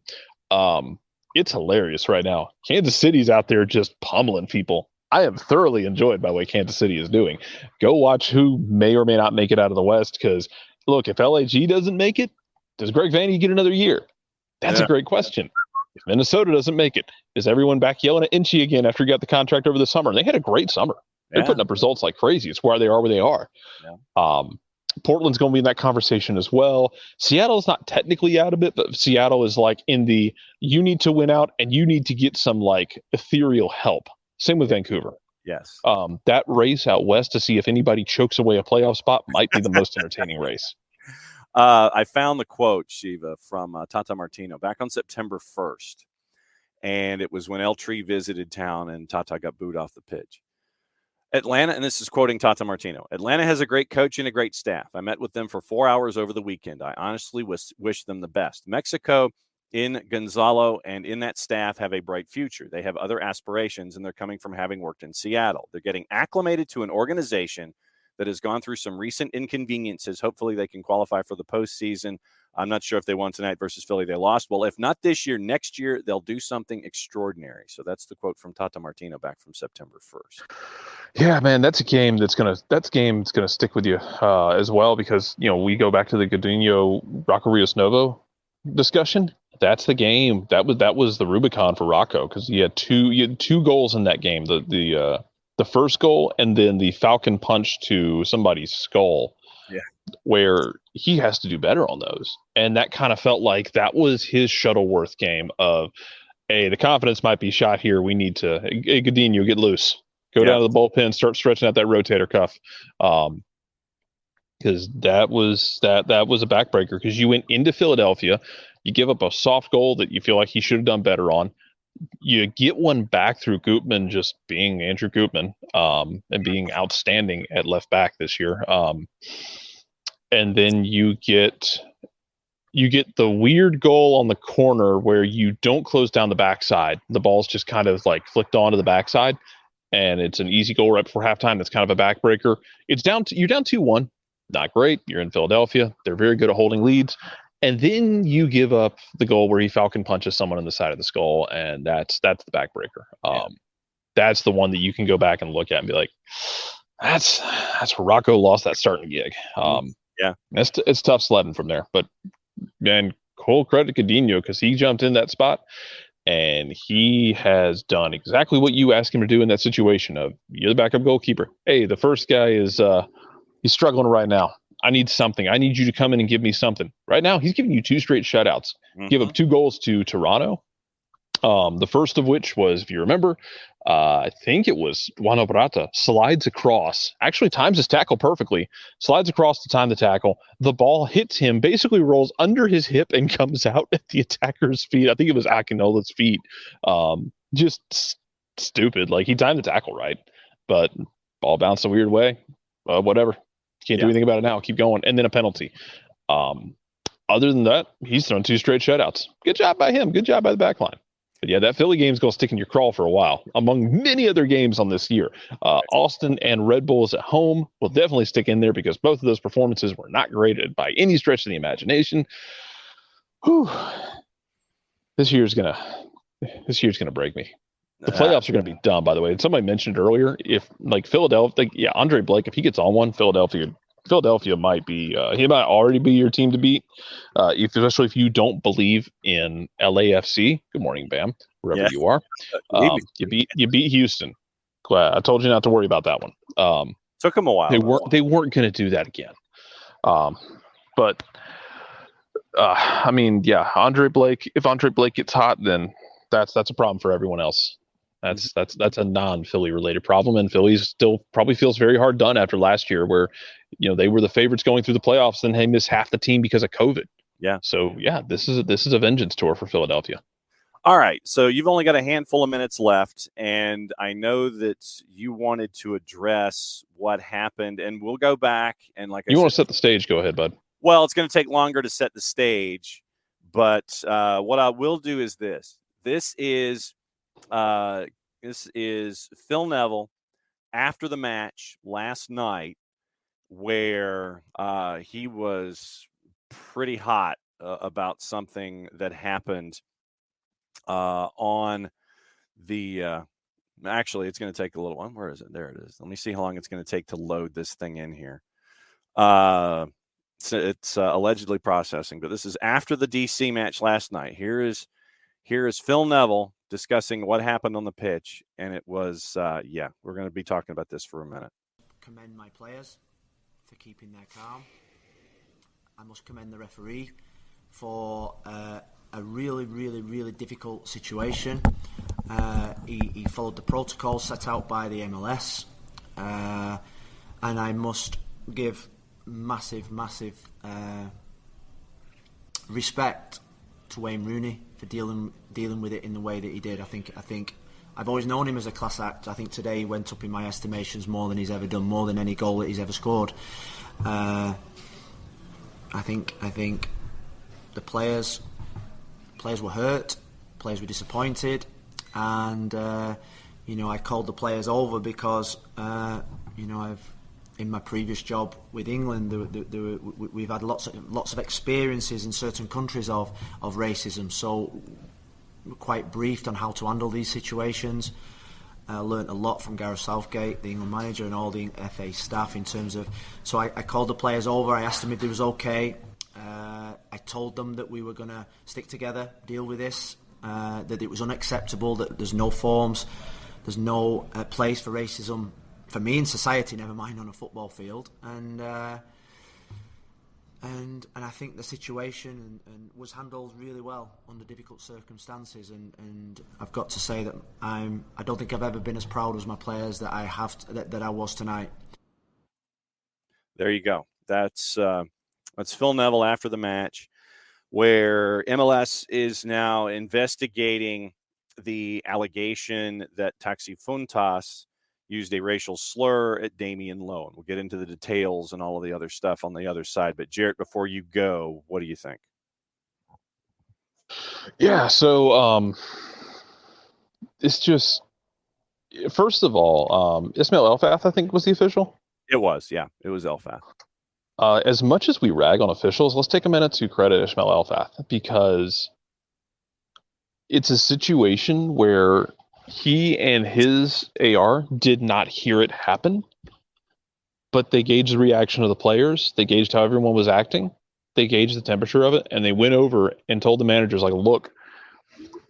It's hilarious right now. Kansas City's out there just pummeling people. I am thoroughly enjoyed by what Kansas City is doing. Go watch who may or may not make it out of the West, because look, if LAG doesn't make it, does Greg Vanney get another year? That's a great question. If Minnesota doesn't make it, is everyone back yelling at Inchie again after he got the contract over the summer? They had a great summer. They're putting up results like crazy. It's why they are where they are. Yeah. Portland's going to be in that conversation as well. Seattle's not technically out of it, but Seattle is like in the you need to win out and you need to get some like ethereal help. Same with Vancouver. Yes. That race out west to see if anybody chokes away a playoff spot might be the most entertaining race. I found the quote, Shiva, from Tata Martino back on September 1st. And it was when El Tri visited town and Tata got booed off the pitch. Atlanta, and this is quoting Tata Martino, Atlanta has a great coach and a great staff. I met with them for 4 hours over the weekend. I honestly wish them the best. Mexico in Gonzalo and in that staff have a bright future. They have other aspirations, and they're coming from having worked in Seattle. They're getting acclimated to an organization that has gone through some recent inconveniences. Hopefully they can qualify for the postseason. I'm not sure if they won tonight versus Philly. They lost. Well, if not this year, next year, they'll do something extraordinary. So that's the quote from Tata Martino back from September 1st. Yeah, man, that's a game that's gonna stick with you as well, because we go back to the Godinho Rocco Rios Novo discussion. That's the game that was the Rubicon for Rocco, because you had two goals in that game. The first goal and then the Falcon punch to somebody's skull. Yeah. Where he has to do better on those. And that kind of felt like that was his Shuttleworth game of, hey, the confidence might be shot here. We need to, hey, Godinho, get loose. Go down to the bullpen, start stretching out that rotator cuff. Because that was a backbreaker, because you went into Philadelphia, you give up a soft goal that you feel like he should have done better on. You get one back through Gutman just being Andrew Gutman and being outstanding at left back this year. And then you get the weird goal on the corner where you don't close down the backside. The ball's just kind of like flicked onto the backside, and it's an easy goal right before halftime. That's kind of a backbreaker. You're down 2-1. Not great. You're in Philadelphia. They're very good at holding leads. And then you give up the goal where he Falcon punches someone in the side of the skull, and that's the backbreaker. That's the one that you can go back and look at and be like, that's where Rocco lost that starting gig. It's tough sledding from there. But man, whole credit to Godinho, because he jumped in that spot and he has done exactly what you asked him to do in that situation of, you're the backup goalkeeper. Hey, the first guy is he's struggling right now. I need something. I need you to come in and give me something. Right now, he's giving you 2 straight shutouts. Give up 2 goals to Toronto. The first of which was, if you remember, I think it was Juan Obrata slides across, actually times his tackle perfectly, slides across to time the tackle. The ball hits him, basically rolls under his hip and comes out at the attacker's feet. I think it was Akinola's feet. Just stupid. Like, he timed the tackle right, but ball bounced a weird way. Whatever. Can't do anything about it now. Keep going. And then a penalty. Other than that, he's thrown 2 straight shutouts. Good job by him. Good job by the back line. But yeah, that Philly game's going to stick in your craw for a while, among many other games on this year. Austin and Red Bulls at home will definitely stick in there, because both of those performances were not graded by any stretch of the imagination. Whew. This year's gonna break me. The playoffs are going to be done, by the way. And somebody mentioned earlier, if like Philadelphia, Andre Blake, if he gets on one, Philadelphia might be, he might already be your team to beat, especially if you don't believe in LAFC. Good morning, Bam, wherever you are. You beat Houston. I told you not to worry about that one. Took them a while. They weren't going to do that again. But I mean, yeah, Andre Blake. If Andre Blake gets hot, then that's a problem for everyone else. That's a non-Philly related problem, and Philly still probably feels very hard done after last year, where they were the favorites going through the playoffs, and they missed half the team because of COVID. Yeah. So yeah, this is a vengeance tour for Philadelphia. All right, so you've only got a handful of minutes left, and I know that you wanted to address what happened, and we'll go back and like I You said, want to set the stage? Go ahead, bud. well, it's going to take longer to set the stage, but what I will do is this. This is Phil Neville after the match last night, where he was pretty hot about something that happened on the actually, it's going to take a little one. Where is it? There it is. Let me see how long it's going to take to load this thing in here. So it's allegedly processing, but this is after the DC match last night. Here is Phil Neville discussing what happened on the pitch, and it was we're going to be talking about this for a minute. Commend my players for keeping their calm. I must commend the referee for a really, really, really difficult situation. He followed the protocol set out by the MLS, and I must give massive respect to Wayne Rooney for dealing with it in the way that he did. I think I've always known him as a class act. I think today he went up in my estimations more than he's ever done, more than any goal that he's ever scored. I think the players were hurt, players were disappointed, and I called the players over because I've in my previous job with England, we've had lots of experiences in certain countries of racism, so we're quite briefed on how to handle these situations. I learnt a lot from Gareth Southgate, the England manager, and all the FA staff in terms of. So I called the players over. I asked them if it was okay. I told them that we were going to stick together, deal with this, that it was unacceptable, that there's no forms, there's no place for racism for me in society, never mind on a football field. And I think the situation and was handled really well under difficult circumstances. And I've got to say that I don't think I've ever been as proud as my players that I was tonight. There you go. That's Phil Neville after the match, where MLS is now investigating the allegation that Taxi Funtas used a racial slur at Damian Lowe. We'll get into the details and all of the other stuff on the other side. But Jarrett, before you go, what do you think? Yeah, so it's just, first of all, Ismail Elfath, I think, was the official. It was Elfath. As much as we rag on officials, let's take a minute to credit Ismail Elfath, because it's a situation where he and his AR did not hear it happen, but they gauged the reaction of the players. They gauged how everyone was acting. They gauged the temperature of it, and they went over and told the managers, like, look,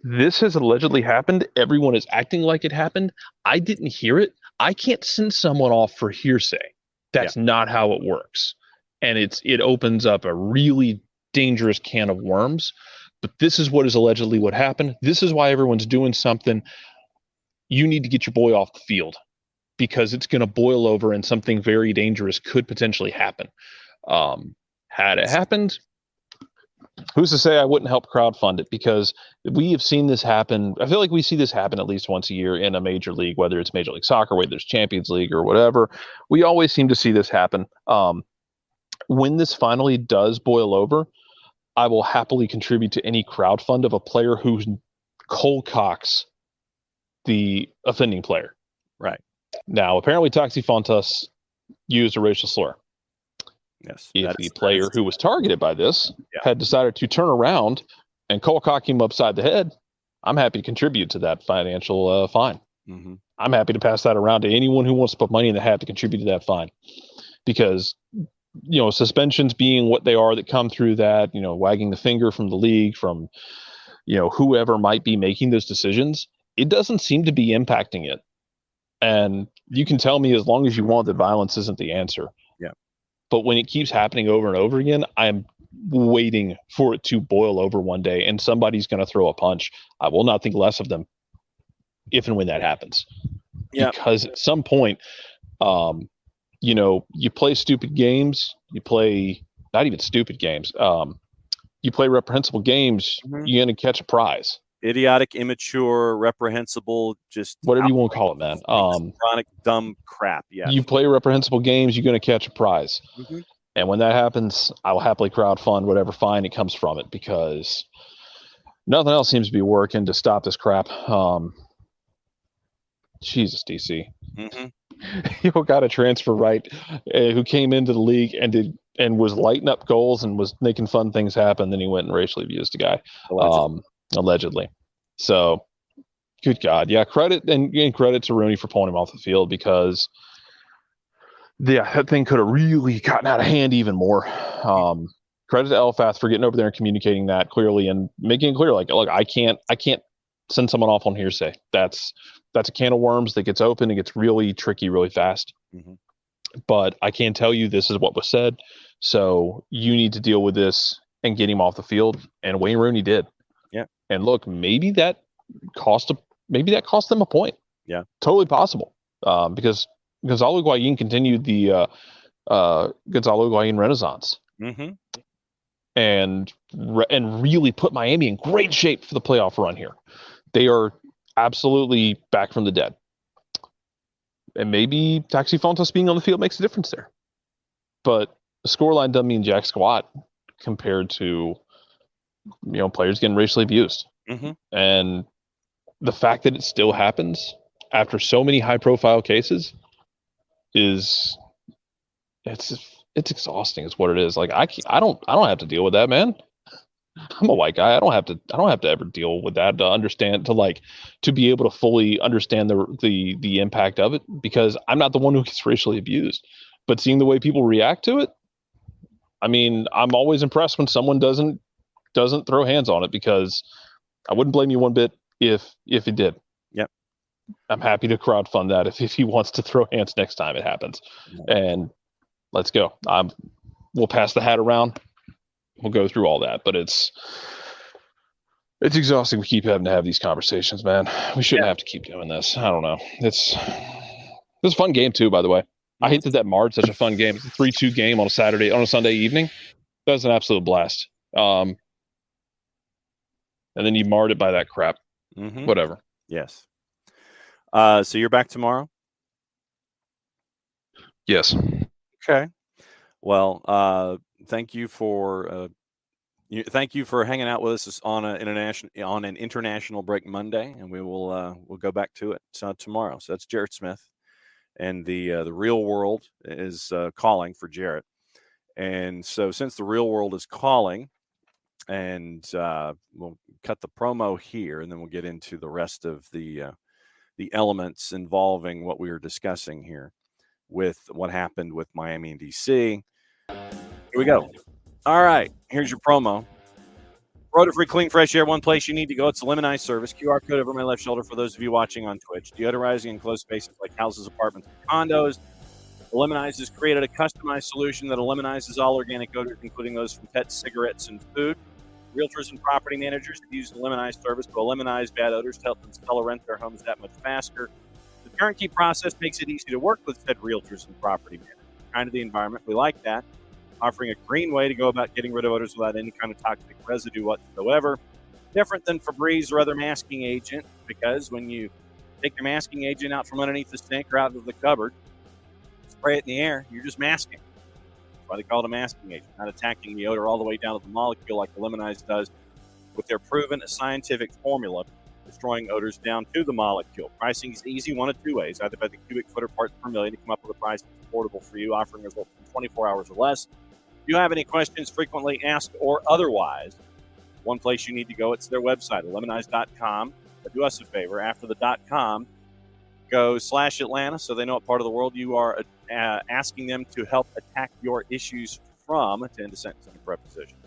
this has allegedly happened. Everyone is acting like it happened. I didn't hear it. I can't send someone off for hearsay. That's not how it works. And it opens up a really dangerous can of worms. But this is what is allegedly what happened. This is why everyone's doing something. You need to get your boy off the field, because it's going to boil over and something very dangerous could potentially happen. Had it happened, who's to say I wouldn't help crowdfund it? Because we have seen this happen. I feel like we see this happen at least once a year in a major league, whether it's Major League Soccer, whether it's Champions League or whatever. We always seem to see this happen. When this finally does boil over, I will happily contribute to any crowdfund of a player who cold cocks the offending player. Right. Now, apparently Taxi Fontas used a racial slur. Yes. If the player who was targeted by this had decided to turn around and cold cock him upside the head, I'm happy to contribute to that financial fine. Mm-hmm. I'm happy to pass that around to anyone who wants to put money in the hat to contribute to that fine. Because, suspensions being what they are that come through that, wagging the finger from the league, from, whoever might be making those decisions, it doesn't seem to be impacting it. And you can tell me as long as you want that violence isn't the answer. Yeah. But when it keeps happening over and over again, I'm waiting for it to boil over one day and somebody's going to throw a punch. I will not think less of them if and when that happens. Yeah. Because at some point, you play stupid games, you play not even stupid games. You play reprehensible games, you're going to catch a prize. idiotic, immature, reprehensible, just whatever you want to call it, man. chronic, dumb crap. Yeah. You play reprehensible games, you're going to catch a prize. Mm-hmm. And when that happens, I will happily crowdfund whatever fine it comes from it, because nothing else seems to be working to stop this crap. Jesus, DC. Mm-hmm. You got a transfer right who came into the league and was lighting up goals and was making fun things happen. Then he went and racially abused a guy, allegedly. So, good God, yeah. Credit to Rooney for pulling him off the field, because that thing could have really gotten out of hand even more. Credit to Elfath for getting over there and communicating that clearly and making it clear, like, look, I can't send someone off on hearsay. That's a can of worms that gets open and gets really tricky really fast. Mm-hmm. But I can tell you this is what was said, so you need to deal with this and get him off the field. And Wayne Rooney did. Yeah. And look, maybe that cost them a point. Yeah. Totally possible. Because Gonzalo Higuain continued the Gonzalo Higuain renaissance. Mm-hmm. And really put Miami in great shape for the playoff run here. They are absolutely back from the dead. And maybe Taxi Fontas being on the field makes a difference there. But the scoreline doesn't mean jack squat compared to, players getting racially abused. Mm-hmm. And the fact that it still happens after so many high-profile cases it's exhausting. Is what it is. Like, I don't have to deal with that, man. I'm a white guy. I don't have to ever deal with that to be able to fully understand the impact of it, because I'm not the one who gets racially abused. But seeing the way people react to it, I mean, I'm always impressed when someone doesn't throw hands on it, because I wouldn't blame you one bit if he did. Yep. I'm happy to crowdfund that if he wants to throw hands next time it happens. And let's go. We'll pass the hat around. We'll go through all that, but it's exhausting. We keep having to have these conversations, man. We shouldn't have to keep doing this. I don't know. It's a fun game too, by the way. I hate that marred such a fun game. It's a 3-2 game on a Sunday evening. That was an absolute blast. And then you marred it by that crap. Mm-hmm. Whatever. Yes. So you're back tomorrow? Yes. Okay. Well, thank you for hanging out with us on an international break Monday, and we'll go back to it tomorrow. So that's Jarrett Smith, and the real world is calling for Jarrett. And so since the real world is calling, and we'll cut the promo here, and then we'll get into the rest of the elements involving what we were discussing here with what happened with Miami and DC. Here we go. All right, here's your promo. Road-free, clean, fresh air, one place you need to go. It's the Lemonize service. QR code over my left shoulder for those of you watching on Twitch. Deodorizing enclosed spaces like houses, apartments, and condos. Lemonize has created a customized solution that eliminizes all organic odors, including those from pets, cigarettes, and food. Realtors and property managers have used the Lemonize service to eliminate bad odors to help them sell or rent their homes that much faster. The turnkey process makes it easy to work with said realtors and property managers. Kind of the environment we like that. Offering a green way to go about getting rid of odors without any kind of toxic residue whatsoever. Different than Febreze or other masking agent, because when you take your masking agent out from underneath the sink or out of the cupboard, spray it in the air, you're just masking. That's why they call it a masking agent, not attacking the odor all the way down to the molecule like the Lemonize does with their proven scientific formula, destroying odors down to the molecule. Pricing is easy one of two ways, either by the cubic foot or parts per million to come up with a price that's affordable for you, offering results in 24 hours or less. If you have any questions, frequently asked or otherwise, one place you need to go, it's their website, lemonize.com. But do us a favor, after the .com, go /Atlanta so they know what part of the world you are asking them to help attack your issues from, to end a sentence in a preposition.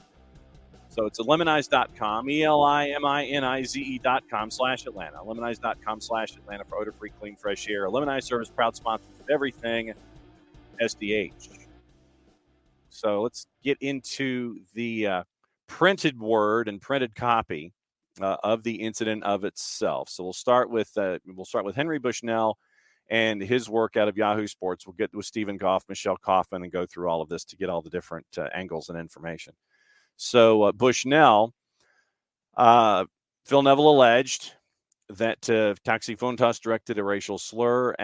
So it's lemonize.com, ELIMINIZE.com /Atlanta, lemonize.com /Atlanta for odor-free, clean, fresh air. Lemonize service, proud sponsors of everything SDH. So let's get into the printed word and printed copy of the incident of itself. So we'll start with Henry Bushnell and his work out of Yahoo Sports. We'll get with Stephen Goff, Michelle Kaufman, and go through all of this to get all the different angles and information. So Bushnell Phil Neville alleged that Taxi Fountas directed a racial slur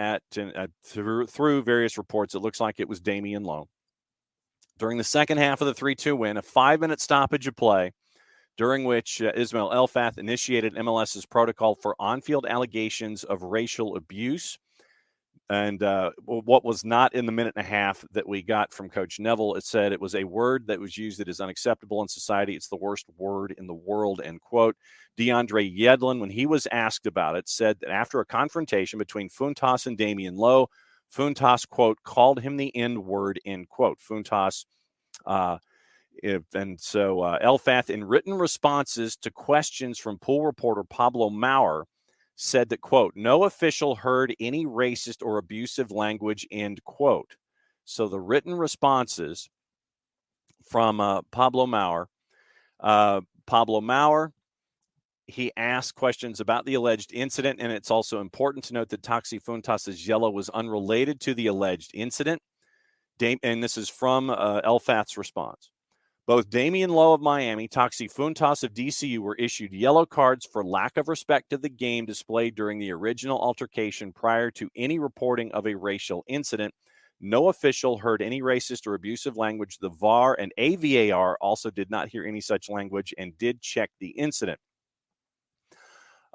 through various reports. It looks like it was Damian Lowe. During the second half of the 3-2 win, a 5-minute stoppage of play, during which Ismail Elfath initiated MLS's protocol for on-field allegations of racial abuse. And what was not in the minute and a half that we got from Coach Neville, it said it was a word that was used that is unacceptable in society. It's the worst word in the world, end quote. DeAndre Yedlin, when he was asked about it, said that after a confrontation between Fountas and Damian Lowe, Fountas, quote, called him the N-word, end quote. Fountas, Elfath, in written responses to questions from pool reporter Pablo Maurer, said that, quote, no official heard any racist or abusive language, end quote. So the written responses from Pablo Maurer, he asked questions about the alleged incident, and it's also important to note that Taxi Fountas' yellow was unrelated to the alleged incident. And this is from Elfath's response. Both Damian Lowe of Miami, Taxi Fountas of DCU were issued yellow cards for lack of respect to the game displayed during the original altercation prior to any reporting of a racial incident. No official heard any racist or abusive language. The VAR and AVAR also did not hear any such language and did check the incident.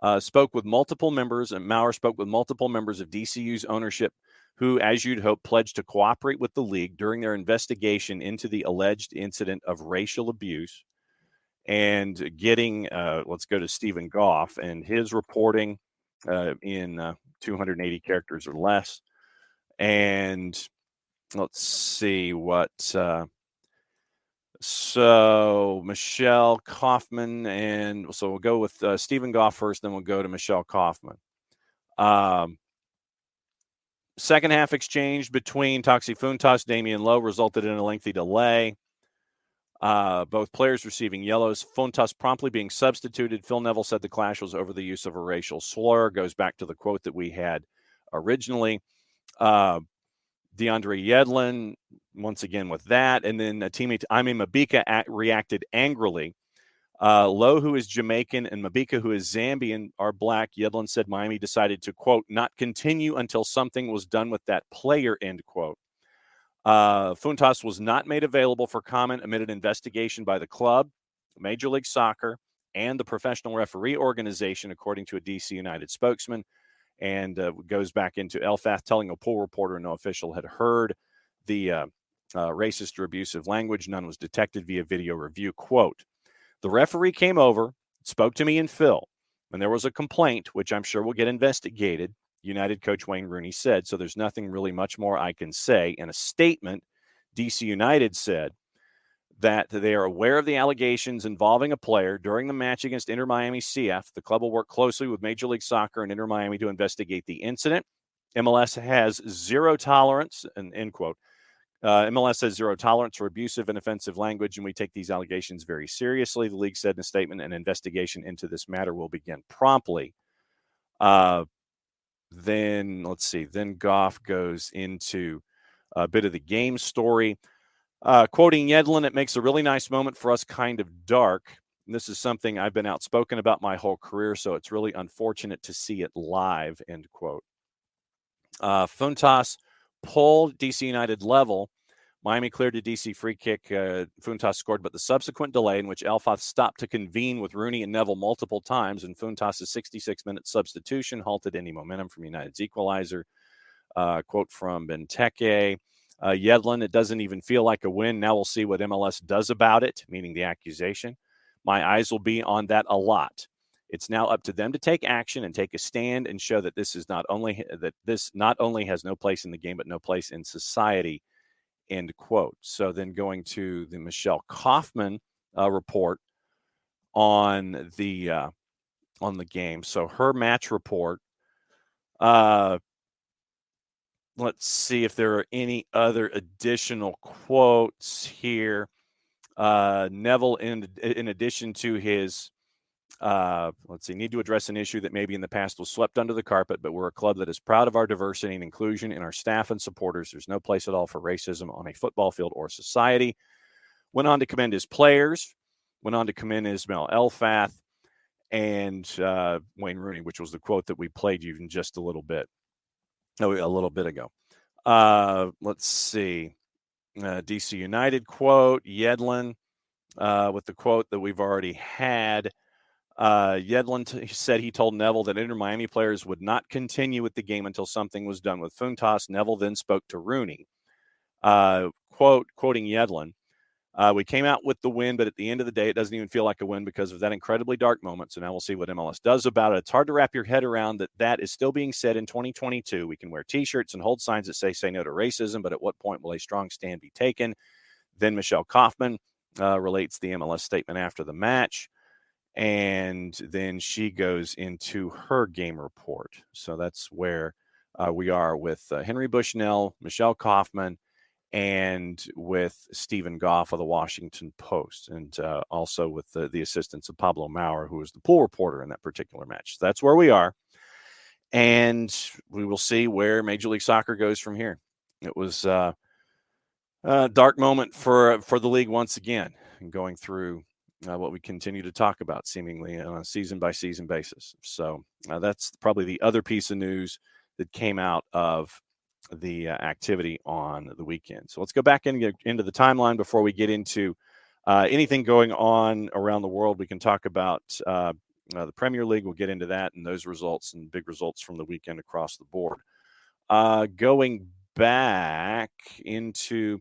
Maurer spoke with multiple members of DCU's ownership who, as you'd hope, pledged to cooperate with the league during their investigation into the alleged incident of racial abuse. And getting, let's go to Stephen Goff and his reporting in 280 characters or less. And let's see what. So Michelle Kaufman, and so we'll go with Stephen Goff first, then we'll go to Michelle Kaufman. Second half exchange between Taxi Fountas, Damian Lowe resulted in a lengthy delay. Both players receiving yellows. Fountas promptly being substituted. Phil Neville said the clash was over the use of a racial slur. Goes back to the quote that we had originally. DeAndre Yedlin, once again with that. And then teammate Ime Mabika reacted angrily. Lowe, who is Jamaican, and Mabika, who is Zambian, are black. Yedlin said Miami decided to, quote, not continue until something was done with that player, end quote. Fountas was not made available for comment amid an investigation by the club, Major League Soccer, and the Professional Referee Organization, according to a DC United spokesman. And goes back into Elfath telling a pool reporter no official had heard the racist or abusive language. None was detected via video review. Quote, the referee came over, spoke to me and Phil, and there was a complaint, which I'm sure will get investigated, United coach Wayne Rooney said. So there's nothing really much more I can say. In a statement, DC United said that they are aware of the allegations involving a player during the match against Inter Miami CF. The club will work closely with Major League Soccer and Inter Miami to investigate the incident. MLS has zero tolerance, and end quote. MLS has zero tolerance for abusive and offensive language, and we take these allegations very seriously. The league said in a statement, an investigation into this matter will begin promptly. Then, let's see, then Goff goes into a bit of the game story. Quoting Yedlin, it makes a really nice moment for us kind of dark. And this is something I've been outspoken about my whole career, so it's really unfortunate to see it live, end quote. Fountas pulled DC United level. Miami cleared a DC free kick. Fountas scored, but the subsequent delay in which Elfath stopped to convene with Rooney and Neville multiple times, and Fountas' 66-minute substitution halted any momentum from United's equalizer. Quote from Benteke. Yedlin, it doesn't even feel like a win. Now we'll see what MLS does about it, meaning the accusation. My eyes will be on that a lot. It's now up to them to take action and take a stand and show that this not only has no place in the game, but no place in society, end quote. So then going to the Michelle Kaufman report on the game. So her match report. Let's see if there are any other additional quotes here. Neville, in addition to his, need to address an issue that maybe in the past was swept under the carpet, but we're a club that is proud of our diversity and inclusion in our staff and supporters. There's no place at all for racism on a football field or society. Went on to commend his players, went on to commend Ismail Elfath, and Wayne Rooney, which was the quote that we played you in just a little bit ago. Let's see. DC United quote, Yedlin, with the quote that we've already had. Yedlin said he told Neville that Inter Miami players would not continue with the game until something was done with Funtas. Neville then spoke to Rooney. Quoting Yedlin, we came out with the win, but at the end of the day, it doesn't even feel like a win because of that incredibly dark moment. So now we'll see what MLS does about it. It's hard to wrap your head around that is still being said in 2022. We can wear T-shirts and hold signs that say no to racism, but at what point will a strong stand be taken? Then Michelle Kaufman relates the MLS statement after the match, and then she goes into her game report. So that's where we are with Henry Bushnell, Michelle Kaufman, and with Stephen Goff of the Washington Post, and also with the assistance of Pablo Maurer, who was the pool reporter in that particular match. So that's where we are, and we will see where Major League Soccer goes from here. It was a dark moment for the league once again, and going through what we continue to talk about seemingly on a season-by-season basis. So that's probably the other piece of news that came out of the activity on the weekend. So let's go back into the timeline before we get into anything going on around the world. We can talk about the Premier League. We'll get into that and those results and big results from the weekend across the board. Going back into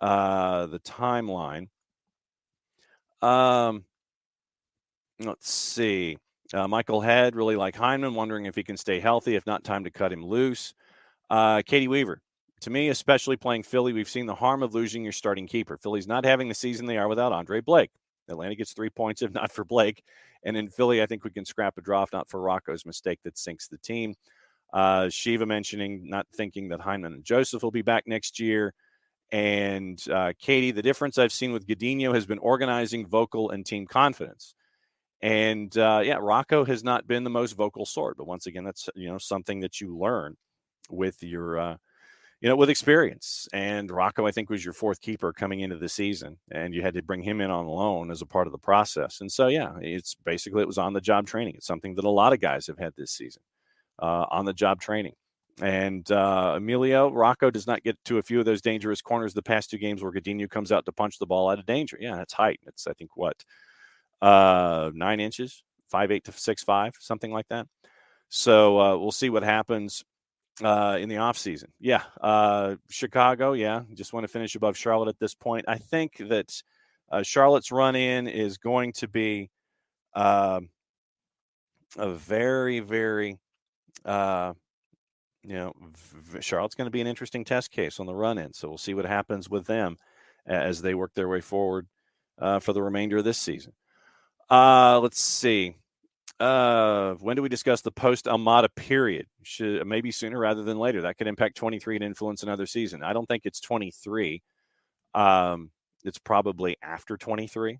the timeline, let's see. Michael Head really like Hyndman, wondering if he can stay healthy. If not, time to cut him loose. Katie Weaver, to me, especially playing Philly, we've seen the harm of losing your starting keeper. Philly's not having the season they are without Andre Blake. Atlanta gets 3 points if not for Blake. And in Philly, I think we can scrap a draw if not for Rocco's mistake that sinks the team. Shiva mentioning not thinking that Hyndman and Joseph will be back next year. And Katie, the difference I've seen with Godinho has been organizing, vocal, and team confidence. And Rocco has not been the most vocal sort. But once again, that's something that you learn with your with experience. And Rocco, I think, was your fourth keeper coming into the season, and you had to bring him in on loan as a part of the process. And so it was on the job training. It's something that a lot of guys have had this season, on the job training. And Emilio, Rocco does not get to a few of those dangerous corners the past two games where Godinho comes out to punch the ball out of danger. Yeah, that's height. It's, I think, 9 inches, 5'8" to 6'5", something like that. So we'll see what happens in the offseason. Chicago, just want to finish above Charlotte at this point. I think that Charlotte's run-in is going to be a very, very, Charlotte's going to be an interesting test case on the run-in. So we'll see what happens with them as they work their way forward for the remainder of this season. Let's see. When do we discuss the post-Almada period? Maybe sooner rather than later. That could impact 23 and influence another season. I don't think it's 23. It's probably after 23.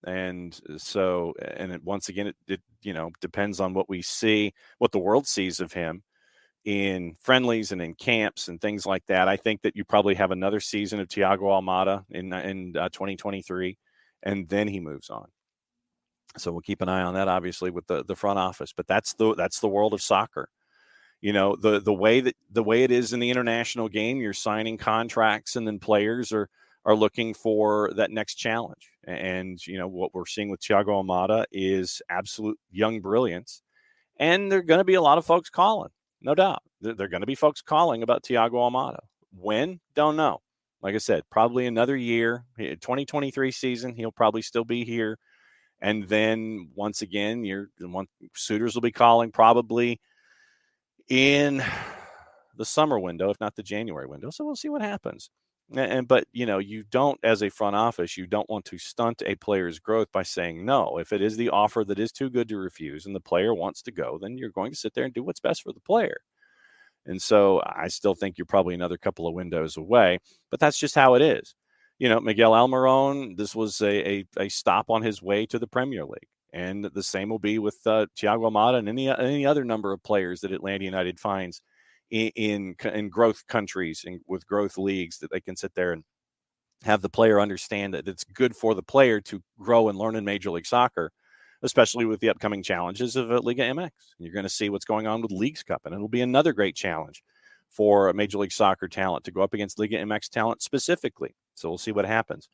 And so, once again, it depends on what we see, what the world sees of him in friendlies and in camps and things like that. I think that you probably have another season of Thiago Almada in 2023, and then he moves on. So we'll keep an eye on that, obviously, with the front office. But that's the world of soccer. The way it is in the international game, you're signing contracts, and then players are looking for that next challenge. And what we're seeing with Thiago Almada is absolute young brilliance. And there are going to be a lot of folks calling, no doubt. There are going to be folks calling about Thiago Almada. When? Don't know. Like I said, probably another year, 2023 season, he'll probably still be here. And then once again, suitors will be calling probably in the summer window, if not the January window. So we'll see what happens. But you don't, as a front office, you don't want to stunt a player's growth by saying no. If it is the offer that is too good to refuse and the player wants to go, then you're going to sit there and do what's best for the player. And so I still think you're probably another couple of windows away, but that's just how it is. Miguel Almiron, this was a stop on his way to the Premier League. And the same will be with Thiago Almada and any other number of players that Atlanta United finds in growth countries and with growth leagues, that they can sit there and have the player understand that it's good for the player to grow and learn in Major League Soccer, especially with the upcoming challenges of Liga MX. You're going to see what's going on with Leagues Cup, and it'll be another great challenge for Major League Soccer talent to go up against Liga MX talent specifically. So we'll see what happens.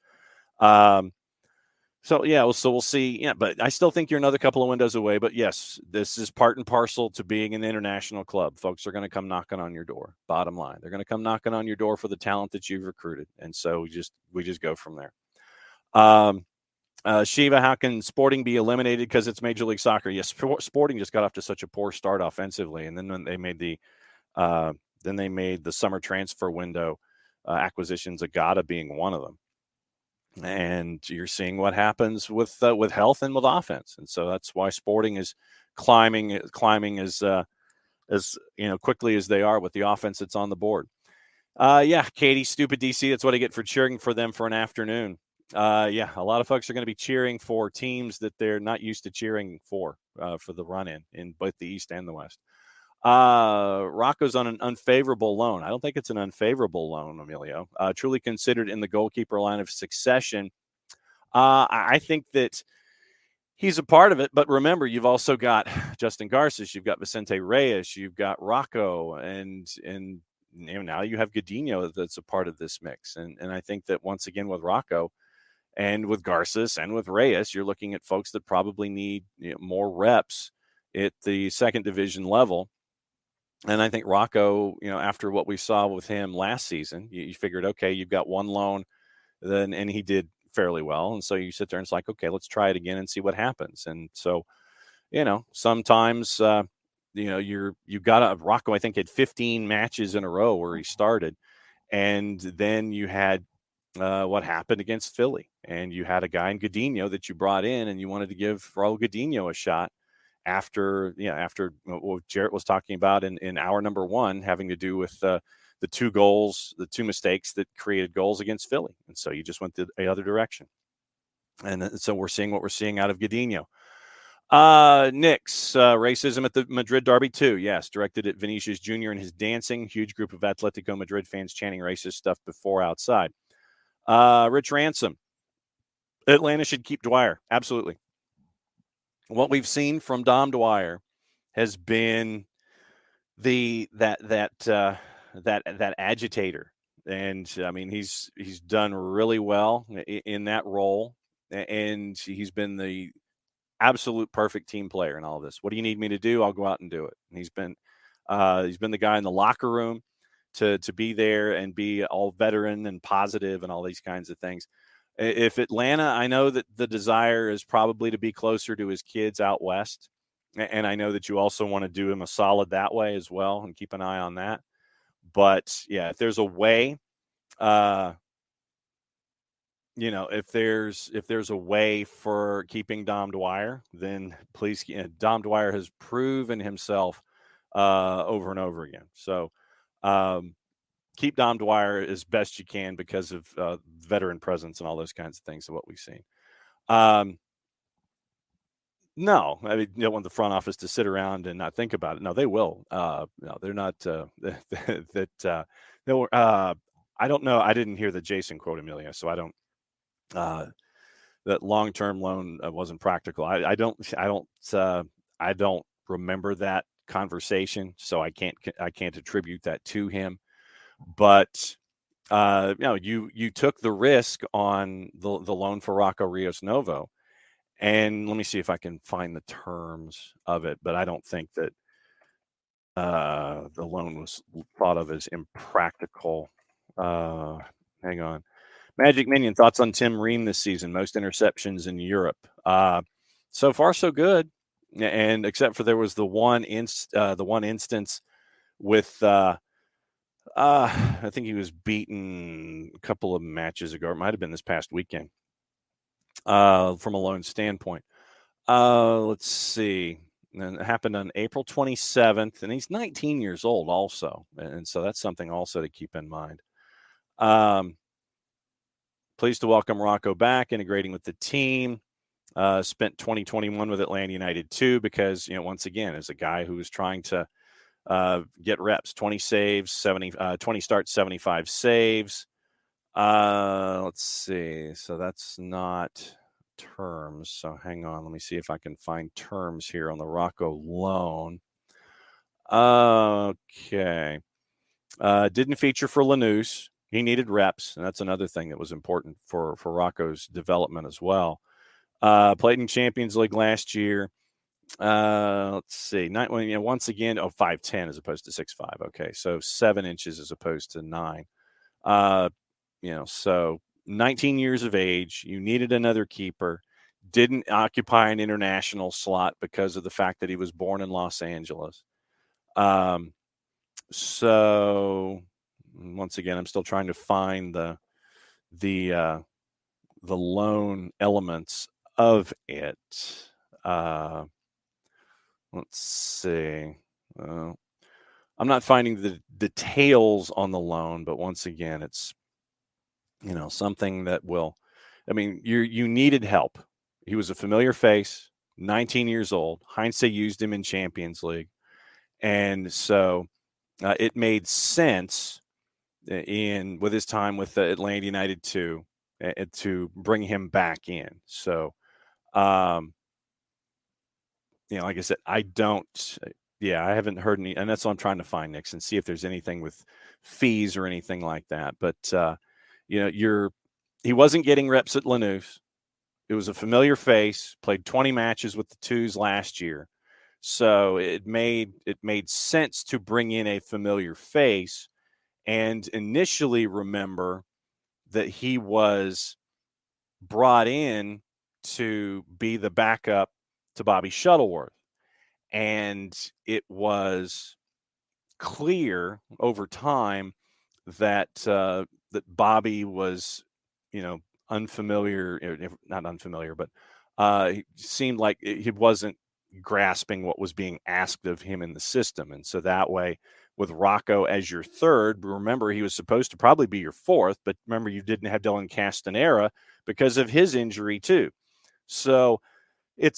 So we'll see. Yeah, but I still think you're another couple of windows away. But yes, this is part and parcel to being an international club. Folks are going to come knocking on your door. Bottom line, they're going to come knocking on your door for the talent that you've recruited, and so we just go from there. Shiva, how can Sporting be eliminated because it's Major League Soccer? Yes, Sporting just got off to such a poor start offensively, and then when they made the summer transfer window acquisitions, Agata being one of them. And you're seeing what happens with health and with offense, and so that's why Sporting is climbing as quickly as they are with the offense that's on the board. Katie, stupid DC. That's what I get for cheering for them for an afternoon. A lot of folks are going to be cheering for teams that they're not used to cheering for the run in both the East and the West. Rocco's on an unfavorable loan. I don't think it's an unfavorable loan, Emilio. Truly considered in the goalkeeper line of succession. I think that he's a part of it, but remember, you've also got Justin Garces, you've got Vicente Reyes, you've got Rocco, and now you have Godinho that's a part of this mix. And I think that once again with Rocco and with Garces and with Reyes, you're looking at folks that probably need more reps at the second division level. And I think Rocco, after what we saw with him last season, you figured, okay, you've got one loan, and he did fairly well. And so you sit there and it's like, okay, let's try it again and see what happens. And so, sometimes, you've got Rocco, I think, had 15 matches in a row where he started. And then you had what happened against Philly. And you had a guy in Godinho that you brought in, and you wanted to give Raul Godinho a shot. After what Jarrett was talking about in hour number one, having to do with the two mistakes that created goals against Philly. And so you just went the other direction. And so we're seeing what we're seeing out of Godinho. Nick's racism at the Madrid derby too. Yes, directed at Vinicius Jr. and his dancing. Huge group of Atletico Madrid fans chanting racist stuff before outside. Rich Ransom. Atlanta should keep Dwyer. Absolutely. What we've seen from Dom Dwyer has been that agitator, and I mean he's done really well in that role, and he's been the absolute perfect team player in all of this. What do you need me to do? I'll go out and do it. And he's been the guy in the locker room to be there and be all veteran and positive and all these kinds of things. If Atlanta, I know that the desire is probably to be closer to his kids out west. And I know that you also want to do him a solid that way as well and keep an eye on that. But, yeah, if there's a way, if there's a way for keeping Dom Dwyer, then please. Dom Dwyer has proven himself over and over again. So keep Dom Dwyer as best you can because of veteran presence and all those kinds of things of what we've seen. No, I mean, you don't want the front office to sit around and not think about it. No, they will. No, they're not. I don't know. I didn't hear the Jason quote, Amelia, so I don't. That long-term loan wasn't practical. I don't remember that conversation, so I can't attribute that to him. But you took the risk on the loan for Rocco Rios Novo, and let me see if I can find the terms of it. But I don't think that the loan was thought of as impractical. Hang on. Magic Minion, thoughts on Tim Ream this season? Most interceptions in Europe. So far, so good. And except for there was the one instance with I think he was beaten a couple of matches ago. It might have been this past weekend from a loan standpoint. Let's see. And it happened on April 27th, and he's 19 years old also. And so that's something also to keep in mind. Pleased to welcome Rocco back, integrating with the team. Spent 2021 with Atlanta United too, because, once again, as a guy who was trying to get reps, 20 saves, 20 starts, 75 saves. Let's see. So that's not terms. So hang on. Let me see if I can find terms here on the Rocco loan. Okay. Didn't feature for Lanús. He needed reps, and that's another thing that was important for Rocco's development as well. Played in Champions League last year. Let's see. Once again, 5'10" as opposed to 6'5". Okay, so 7 inches as opposed to 9. So 19 years of age. You needed another keeper. Didn't occupy an international slot because of the fact that he was born in Los Angeles. So once again, I'm still trying to find the loan elements of it. Let's see. I'm not finding the details on the loan, but once again, it's something that will. I mean, you needed help. He was a familiar face, 19 years old. Heinze used him in Champions League, and so it made sense with his time with Atlanta United to bring him back in. So, like I said, I haven't heard any, and that's what I'm trying to find, Nix, and see if there's anything with fees or anything like that. But he wasn't getting reps at Lanús. It was a familiar face. Played 20 matches with the Twos last year, so it made sense to bring in a familiar face. And initially, remember that he was brought in to be the backup to Bobby Shuttleworth. And it was clear over time that that Bobby was, unfamiliar, not unfamiliar, but he seemed like he wasn't grasping what was being asked of him in the system. And so that way, with Rocco as your third, remember he was supposed to probably be your fourth, but remember you didn't have Dylan Castanera because of his injury too. So it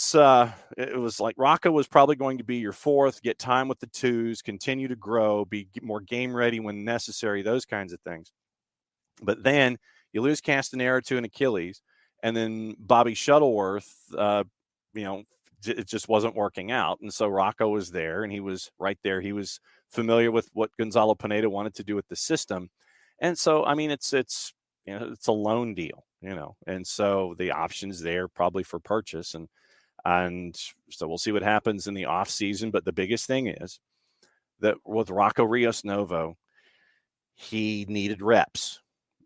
was like Rocco was probably going to be your fourth, get time with the Twos, continue to grow, be more game ready when necessary, those kinds of things. But then you lose Castanera to an Achilles, and then Bobby Shuttleworth, it just wasn't working out. And so Rocco was there, and he was right there. He was familiar with what Gonzalo Pineda wanted to do with the system. And so, I mean, it's a loan deal, and so the option's there probably for purchase. And so we'll see what happens in the off season. But the biggest thing is that with Rocco Rios Novo, he needed reps.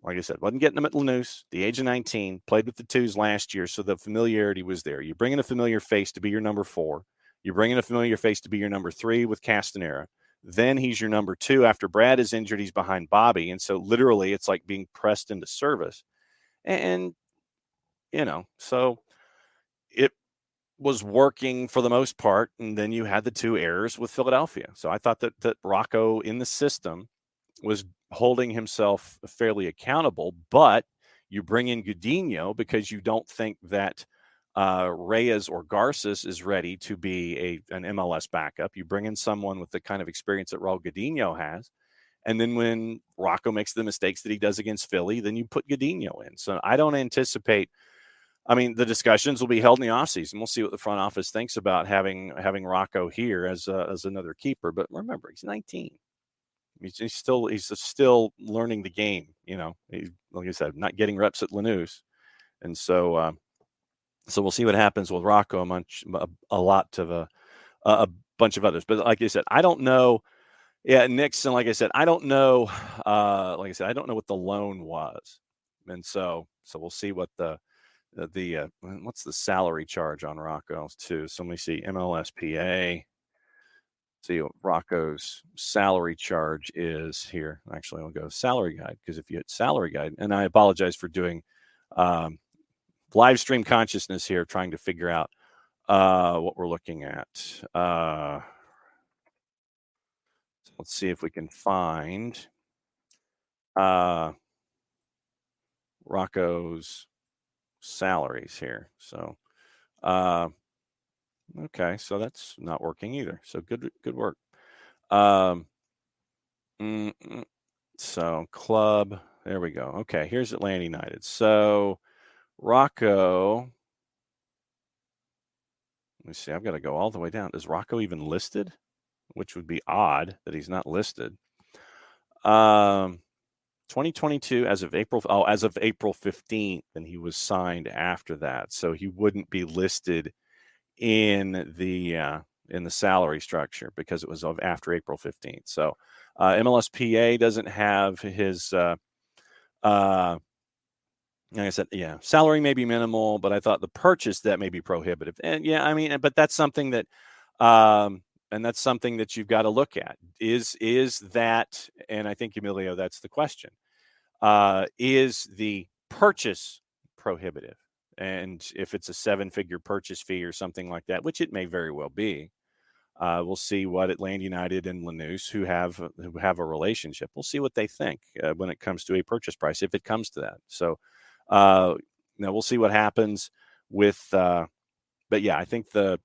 Like I said, wasn't getting them at Lanús, the age of 19, played with the Twos last year, so the familiarity was there. You bring in a familiar face to be your number 4. You bring in a familiar face to be your number 3 with Castanera. Then he's your number 2. After Brad is injured, he's behind Bobby. And so literally it's like being pressed into service. And so it was working for the most part. And then you had the 2 errors with Philadelphia. So I thought that Rocco in the system was holding himself fairly accountable, but you bring in Godinho because you don't think that Reyes or Garces is ready to be an MLS backup. You bring in someone with the kind of experience that Raul Godinho has. And then when Rocco makes the mistakes that he does against Philly, then you put Godinho in. So I don't anticipate, the discussions will be held in the offseason. We'll see what the front office thinks about having Rocco here as another keeper. But remember, he's 19. He's still learning the game, like I said, not getting reps at Lanús. And so we'll see what happens with Rocco a lot of a bunch of others. But like I said, I don't know. Yeah, Nixon, like I said, I don't know. I don't know what the loan was. And so we'll see what what's the salary charge on Rocco too. So let me see, MLSPA. See what Rocco's salary charge is here. Actually, I'll go salary guide, because if you hit salary guide, and I apologize for doing live stream consciousness here, trying to figure out what we're looking at. So let's see if we can find Rocco's salaries here. So, okay, so that's not working either. So good work. So club, there we go. Okay, here's Atlanta United. So Rocco, Let me see. I've got to go all the way down. Is Rocco even listed? Which would be odd that he's not listed. 2022 as of April 15th, and he was signed after that, so he wouldn't be listed in the salary structure because it was after April 15th. So MLSPA doesn't have his like I said, yeah, salary may be minimal, but I thought the purchase that may be prohibitive. And yeah, I mean, but that's something that and that's something that you've got to look at. Is that, and I think, Emilio, that's the question. Is the purchase prohibitive? And if it's a 7-figure purchase fee or something like that, which it may very well be, we'll see what Atlanta United and Lanús, who have a relationship, we'll see what they think when it comes to a purchase price, if it comes to that. So, we'll see what happens with. But yeah, I think the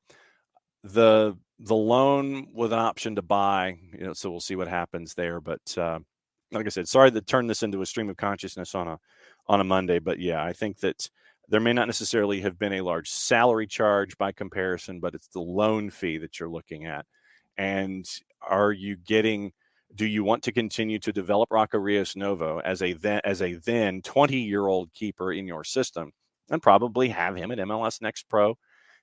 loan with an option to buy, so we'll see what happens there. But like I said, sorry to turn this into a stream of consciousness on a Monday, but yeah, I think that there may not necessarily have been a large salary charge by comparison, but it's the loan fee that you're looking at. And do you want to continue to develop Rocco Rios Novo as a then 20-year-old keeper in your system, and probably have him at MLS Next Pro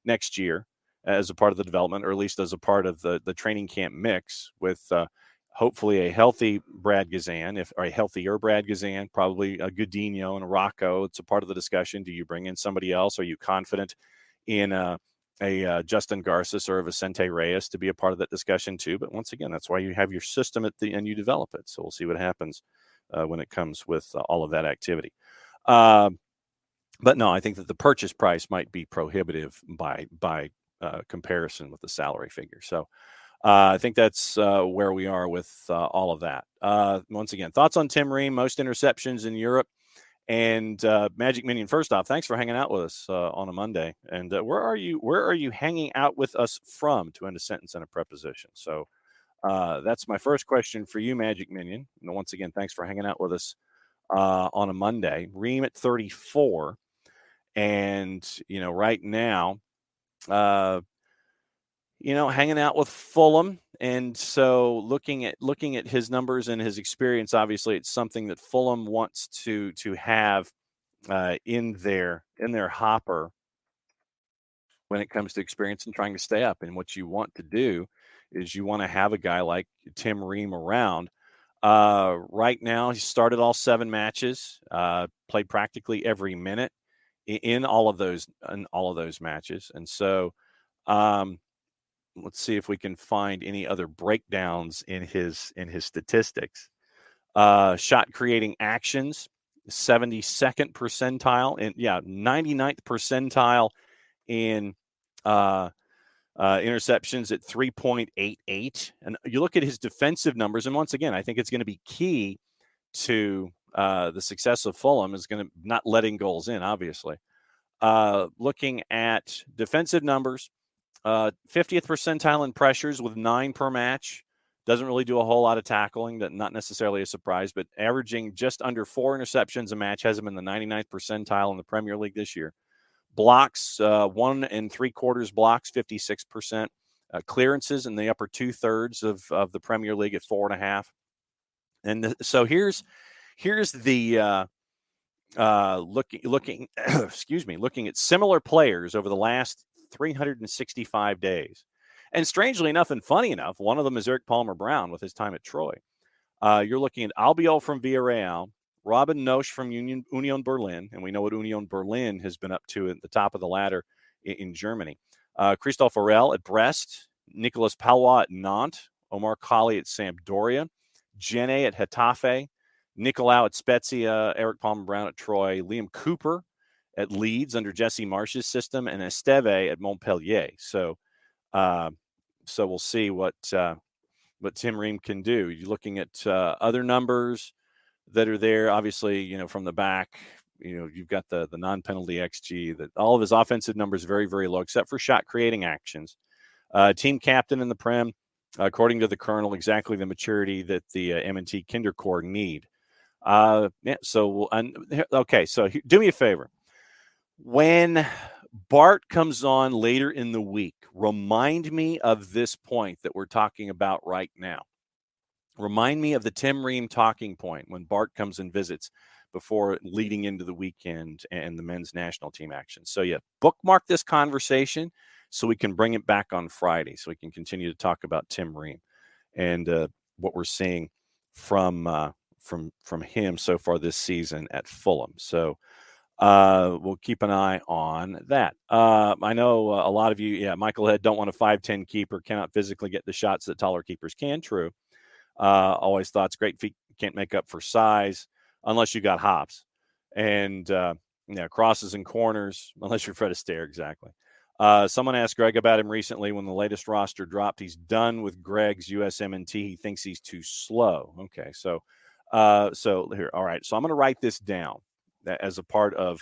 next year as a part of the development, or at least as a part of the training camp mix with hopefully a healthy Brad Gazan, or a healthier Brad Gazan, probably a Godinho and a Rocco. It's a part of the discussion. Do you bring in somebody else? Are you confident in a Justin Garces or a Vicente Reyes to be a part of that discussion too? But once again, that's why you have your system at the end, you develop it. So we'll see what happens when it comes with all of that activity. But no, I think that the purchase price might be prohibitive by comparison with the salary figure. So I think that's where we are with all of that. Once again, thoughts on Tim Ream, most interceptions in Europe. And Magic Minion, first off, thanks for hanging out with us on a Monday. And where are you hanging out with us from, to end a sentence and a preposition? So that's my first question for you, Magic Minion. And once again, thanks for hanging out with us on a Monday. Ream at 34. And, right now, hanging out with Fulham. And so looking at his numbers and his experience, obviously it's something that Fulham wants to have in their hopper when it comes to experience and trying to stay up. And what you want to do is you want to have a guy like Tim Ream around. Right now, he started all 7 matches, played practically every minute in all of those matches. And so let's see if we can find any other breakdowns in his statistics. Shot creating actions, 72nd percentile, and 99th percentile in interceptions at 3.88. And you look at his defensive numbers, and once again, I think it's going to be key to the success of Fulham is going to not letting goals in, obviously. Looking at defensive numbers, 50th percentile in pressures with 9 per match. Doesn't really do a whole lot of tackling. Not necessarily a surprise, but averaging just under 4 interceptions a match, has him in the 99th percentile in the Premier League this year. Blocks, 1 3/4 blocks, 56%. Clearances in the upper 2/3 of the Premier League at 4.5. And so here's the looking looking at similar players over the last 365 days. And strangely enough and funny enough, one of them is Eric Palmer-Brown with his time at Troy. You're looking at Albiol from Villarreal, Robin Nosch from Union Berlin, and we know what Union Berlin has been up to at the top of the ladder in Germany. Christophe Orel at Brest, Nicolas Palois at Nantes, Omar Colley at Sampdoria, Jene at Getafe, Nicolau at Spezia, Eric Palmer-Brown at Troy, Liam Cooper at Leeds under Jesse Marsh's system, and Esteve at Montpellier. So we'll see what Tim Ream can do. You're looking at other numbers that are there. Obviously, from the back, you've got the non-penalty XG. That all of his offensive numbers very, very low, except for shot creating actions. Team captain in the Prem, according to the Colonel, exactly the maturity that the M&T Kindercore need. So do me a favor. When Bart comes on later in the week, remind me of this point that we're talking about right now. Remind me of the Tim Ream talking point when Bart comes and visits before leading into the weekend and the men's national team action. So, yeah, bookmark this conversation so we can bring it back on Friday so we can continue to talk about Tim Ream and what we're seeing from him so far this season at Fulham. So, we'll keep an eye on that. I know a lot of you, Michael Head, don't want a 5'10" keeper, cannot physically get the shots that taller keepers can. True. Always thought it's great feet can't make up for size unless you got hops and crosses and corners, unless you're Fred Astaire. Exactly. Someone asked Greg about him recently when the latest roster dropped. He's done with Greg's USMNT. He thinks he's too slow. Okay. So here. All right. So I'm going to write this down as a part of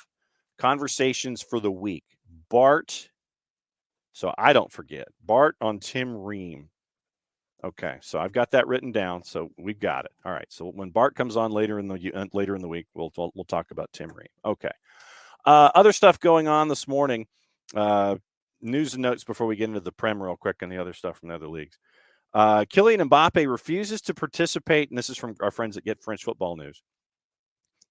conversations for the week. Bart. So I don't forget Bart on Tim Ream. Okay, so I've got that written down, so we've got it. All right, so when Bart comes on later in the week, we'll talk about Tim Ream. Okay, other stuff going on this morning. News and notes before we get into the Prem real quick and the other stuff from the other leagues. Kylian Mbappe refuses to participate, and this is from our friends that get French football news.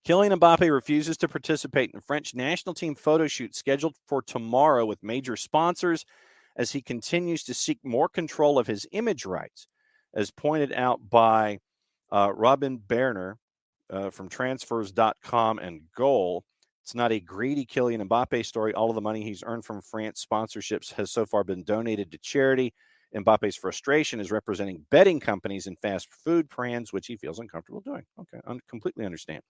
Kylian Mbappe refuses to participate in the French national team photo shoot scheduled for tomorrow with major sponsors, as he continues to seek more control of his image rights, as pointed out by Robin Berner from transfers.com and Goal. It's not a greedy Kylian Mbappe story. All of the money he's earned from France sponsorships has so far been donated to charity. Mbappe's frustration is representing betting companies and fast food brands, which he feels uncomfortable doing. Okay, I completely understand.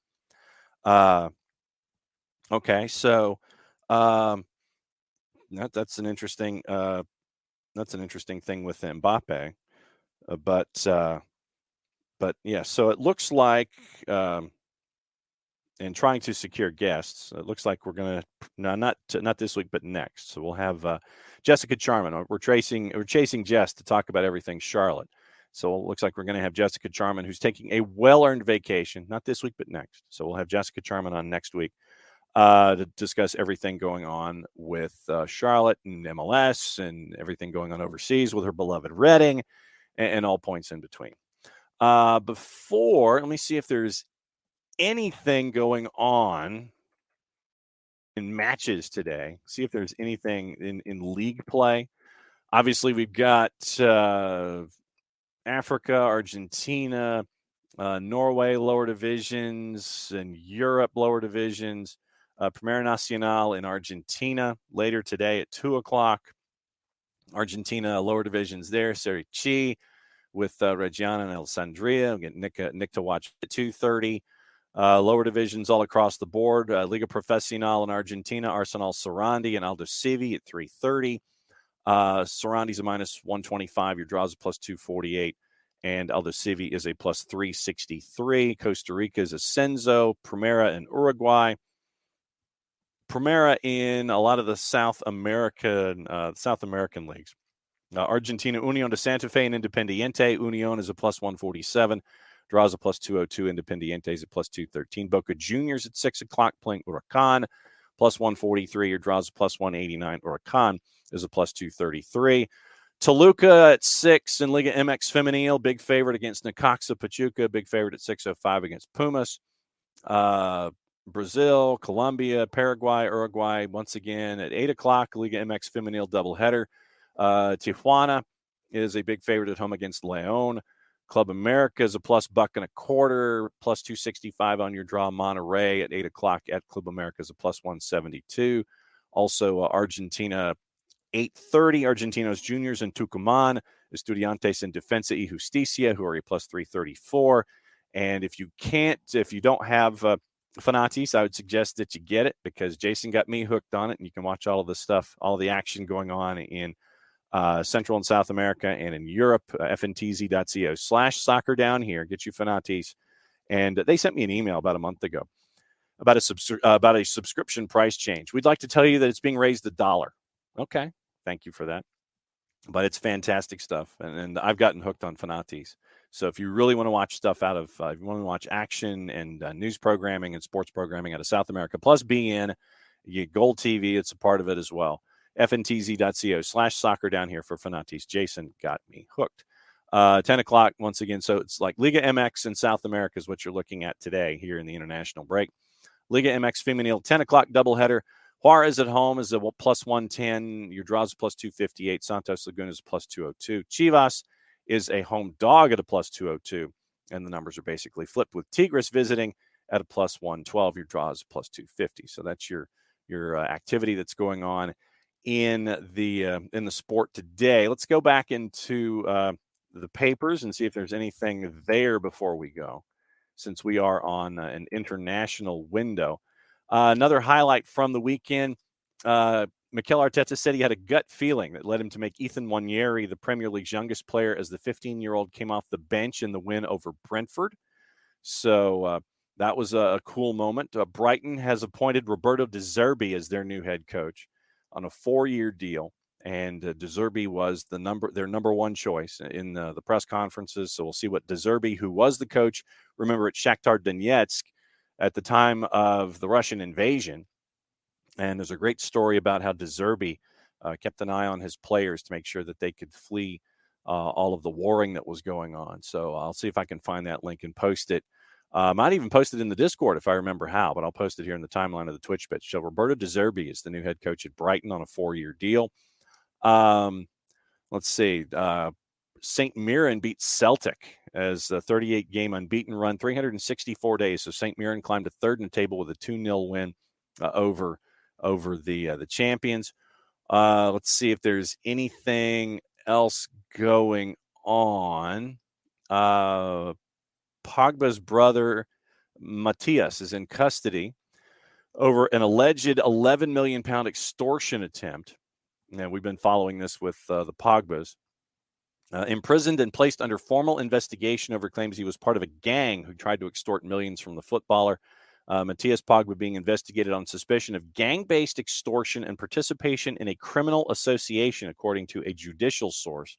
Okay, so that's an interesting thing with Mbappe, but yeah. So it looks like, in trying to secure guests, it looks like we're gonna not this week, but next. So we'll have Jessica Charman. We're chasing Jess to talk about everything Charlotte. So it looks like we're going to have Jessica Charman, who's taking a well-earned vacation, not this week, but next. So we'll have Jessica Charman on next week to discuss everything going on with Charlotte and MLS and everything going on overseas with her beloved Reading and all points in between. Let me see if there's anything going on in matches today. See if there's anything in league play. Obviously, we've got Africa, Argentina, Norway lower divisions, and Europe lower divisions. Primera Nacional in Argentina later today at 2:00. Argentina lower divisions there. Serie C with Reggiana and Alessandria. We'll get Nick to watch at 2:30. Lower divisions all across the board. Liga Profesional in Argentina. Arsenal Sarandi and Aldo Civi at 3:30. Sarandi's a minus 125. Your draws a plus 248. And Aldo Civi is a plus 363. Costa Rica is Ascenso. Primera in Uruguay. Primera in a lot of the South American leagues. Argentina, Unión de Santa Fe and Independiente. Unión is a plus 147. Draws a plus 202. Independiente is a plus 213. Boca Juniors at 6:00 playing Huracan. Plus 143. Your draws a plus 189. Huracan is a plus 233. Toluca at 6 in Liga MX Femenil. Big favorite against Necaxa Pachuca. Big favorite at 6:05 against Pumas. Brazil, Colombia, Paraguay, Uruguay, once again at 8:00, Liga MX Femenil doubleheader. Tijuana is a big favorite at home against León. Club America is a plus $1.25, plus 265 on your draw. Monterrey at 8:00 at Club America is a plus 172. Also, Argentina, 8:30, Argentinos Juniors in Tucumán. Estudiantes en Defensa y Justicia, who are a plus 334. And if you don't have Fanatis, I would suggest that you get it because Jason got me hooked on it, and you can watch all of this stuff, all the action going on in Central and South America and in Europe. fntz.co/soccer down here. Get you Fanatis. And they sent me an email about a month ago about a subscription price change. We'd like to tell you that it's being raised $1. Okay, thank you for that. But it's fantastic stuff, and I've gotten hooked on Fanatis. So if you really want to watch stuff if you want to watch action and news programming and sports programming out of South America, plus BN You get Gold TV, it's a part of it as well. fntz.co/soccer down here for Fanatis. Jason got me hooked. 10 o'clock once again. So it's like Liga MX in South America is what you're looking at today here in the international break. Liga MX Femenil, 10 o'clock doubleheader. Juarez at home is a plus 110. Your draws plus 258. Santos Laguna is plus 202. Chivas is a home dog at a plus 202. And the numbers are basically flipped with Tigres visiting at a plus 112. Your draws plus 250. So that's your activity that's going on in the sport today. Let's go back into the papers and see if there's anything there before we go, since we are on an international window. Another highlight from the weekend, Mikel Arteta said he had a gut feeling that led him to make Ethan Nwaneri the Premier League's youngest player as the 15-year-old came off the bench in the win over Brentford. So that was a cool moment. Brighton has appointed Roberto De Zerbi as their new head coach on a 4-year deal. And De Zerbi was their number one choice in the press conferences. So we'll see what De Zerbi, who was the coach, remember at Shakhtar Donetsk at the time of the Russian invasion. And there's a great story about how De Zerbi kept an eye on his players to make sure that they could flee all of the warring that was going on. So I'll see if I can find that link and post it. Might even post it in the Discord if I remember how, but I'll post it here in the timeline of the Twitch pitch. So Roberto De Zerbi is the new head coach at Brighton on a 4-year deal. Let's see. St. Mirren beat Celtic as a 38-game unbeaten run, 364 days. So St. Mirren climbed to third in the table with a 2-0 win over the champions. Let's see if there's anything else going on. Pogba's brother, Matthias, is in custody over an alleged £11 million extortion attempt. And we've been following this with the Pogbas. Imprisoned and placed under formal investigation over claims he was part of a gang who tried to extort millions from the footballer. Matthias Pogba being investigated on suspicion of gang-based extortion and participation in a criminal association, according to a judicial source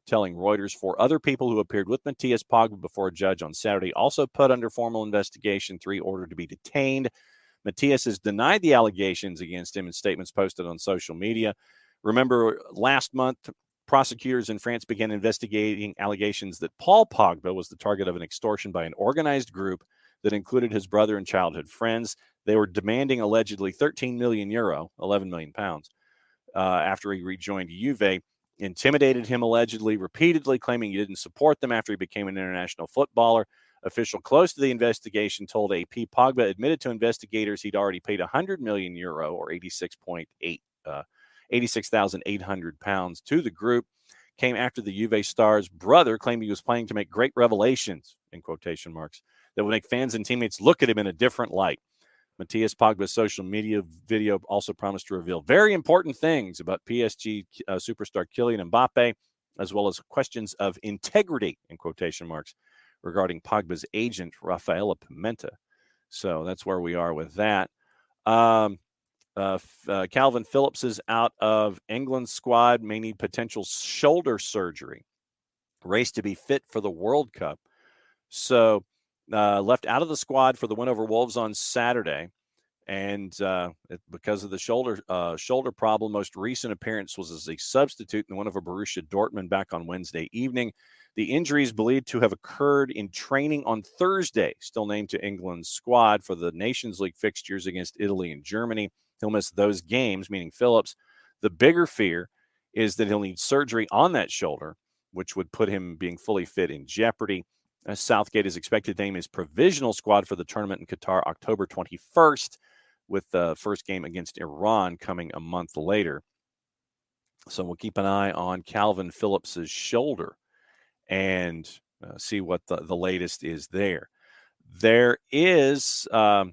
telling Reuters. 4 other people who appeared with Matthias Pogba before a judge on Saturday also put under formal investigation, 3 ordered to be detained. Matthias has denied the allegations against him in statements posted on social media. Remember, last month, prosecutors in France began investigating allegations that Paul Pogba was the target of an extortion by an organized group that included his brother and childhood friends. They were demanding allegedly €13 million, 11 million pounds, after he rejoined Juve, intimidated him allegedly, repeatedly claiming he didn't support them after he became an international footballer. Official close to the investigation told AP Pogba admitted to investigators he'd already paid €100 million or 86,800 pounds to the group. Came after the Juve star's brother claimed he was planning to make great revelations, in quotation marks, that would make fans and teammates look at him in a different light. Matthias Pogba's social media video also promised to reveal very important things about PSG superstar Kylian Mbappe, as well as questions of integrity, in quotation marks, regarding Pogba's agent, Rafaela Pimenta. So that's where we are with that. Calvin Phillips is out of England's squad, may need potential shoulder surgery. Race to be fit for the World Cup. So left out of the squad for the win over Wolves on Saturday. And because of the shoulder problem, most recent appearance was as a substitute in the win over Borussia Dortmund back on Wednesday evening. The injury is believed to have occurred in training on Thursday, still named to England's squad for the Nations League fixtures against Italy and Germany. He'll miss those games, meaning Phillips. The bigger fear is that he'll need surgery on that shoulder, which would put him being fully fit in jeopardy. Southgate is expected to name his provisional squad for the tournament in Qatar October 21st, with the first game against Iran coming a month later. So we'll keep an eye on Calvin Phillips's shoulder and see what the latest is there. There is a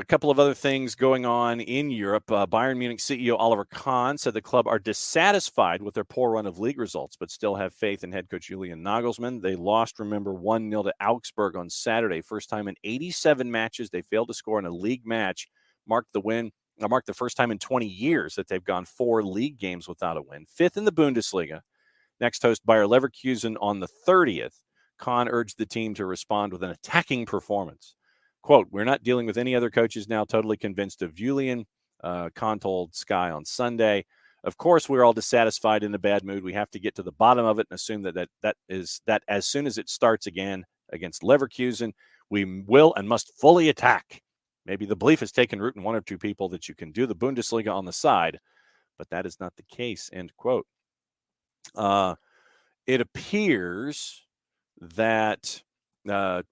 couple of other things going on in Europe. Bayern Munich CEO Oliver Kahn said the club are dissatisfied with their poor run of league results, but still have faith in head coach Julian Nagelsmann. They lost, remember, 1-0 to Augsburg on Saturday. First time in 87 matches they failed to score in a league match. Marked the first time in 20 years that they've gone 4 league games without a win. 5th in the Bundesliga. Next host Bayer Leverkusen on the 30th. Kahn urged the team to respond with an attacking performance. Quote, we're not dealing with any other coaches now, totally convinced of Julian. Kahn told Sky on Sunday. Of course, we're all dissatisfied in a bad mood. We have to get to the bottom of it and assume that as soon as it starts again against Leverkusen, we will and must fully attack. Maybe the belief has taken root in one or two people that you can do the Bundesliga on the side, but that is not the case, end quote. It appears that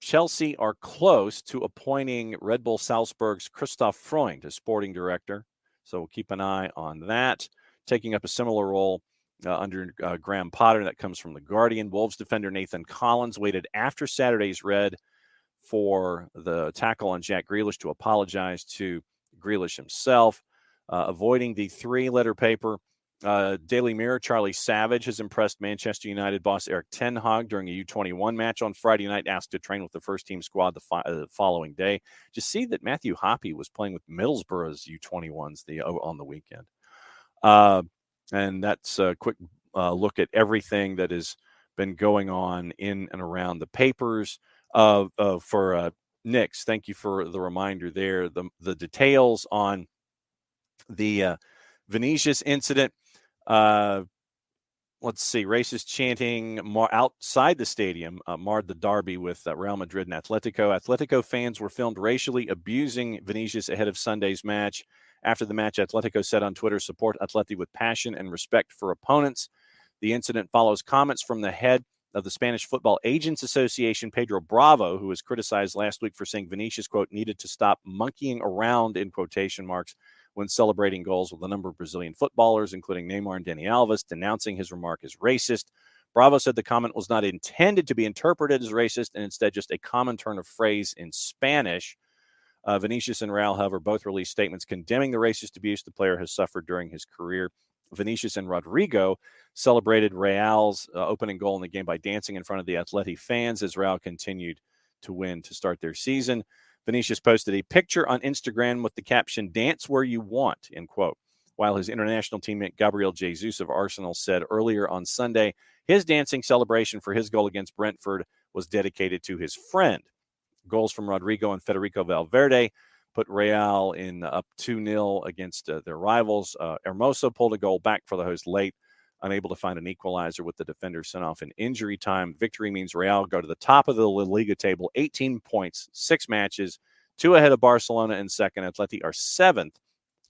Chelsea are close to appointing Red Bull Salzburg's Christoph Freund as sporting director. So we'll keep an eye on that. Taking up a similar role under Graham Potter, that comes from The Guardian. Wolves defender Nathan Collins waited after Saturday's red for the tackle on Jack Grealish to apologize to Grealish himself, avoiding the three-letter paper. Daily Mirror, Charlie Savage has impressed Manchester United boss Eric Ten Hag during a U21 match on Friday night, asked to train with the first-team squad the following day. Just see that Matthew Hoppe was playing with Middlesbrough's U21s on the weekend. And that's a quick look at everything that has been going on in and around the papers. For Nix, thank you for the reminder there. The details on the Vinicius incident. Let's see. Racist chanting outside the stadium marred the derby with Real Madrid and Atletico. Atletico fans were filmed racially abusing Vinicius ahead of Sunday's match. After the match, Atletico said on Twitter, support Atleti with passion and respect for opponents. The incident follows comments from the head of the Spanish Football Agents Association, Pedro Bravo, who was criticized last week for saying Vinicius, quote, needed to stop monkeying around, in quotation marks, when celebrating goals with a number of Brazilian footballers, including Neymar and Dani Alves, denouncing his remark as racist. Bravo said the comment was not intended to be interpreted as racist and instead just a common turn of phrase in Spanish. Vinicius and Real, however, both released statements condemning the racist abuse the player has suffered during his career. Vinicius and Rodrigo celebrated Real's opening goal in the game by dancing in front of the Atleti fans as Real continued to win to start their season. Vinicius posted a picture on Instagram with the caption, dance where you want, end quote, while his international teammate Gabriel Jesus of Arsenal said earlier on Sunday his dancing celebration for his goal against Brentford was dedicated to his friend. Goals from Rodrigo and Federico Valverde put Real in up 2-0 against their rivals. Hermoso pulled a goal back for the host late, unable to find an equalizer with the defender sent off in injury time. Victory means Real go to the top of the La Liga table, 18 points, 6 matches, 2 ahead of Barcelona in second. Atleti are 7th,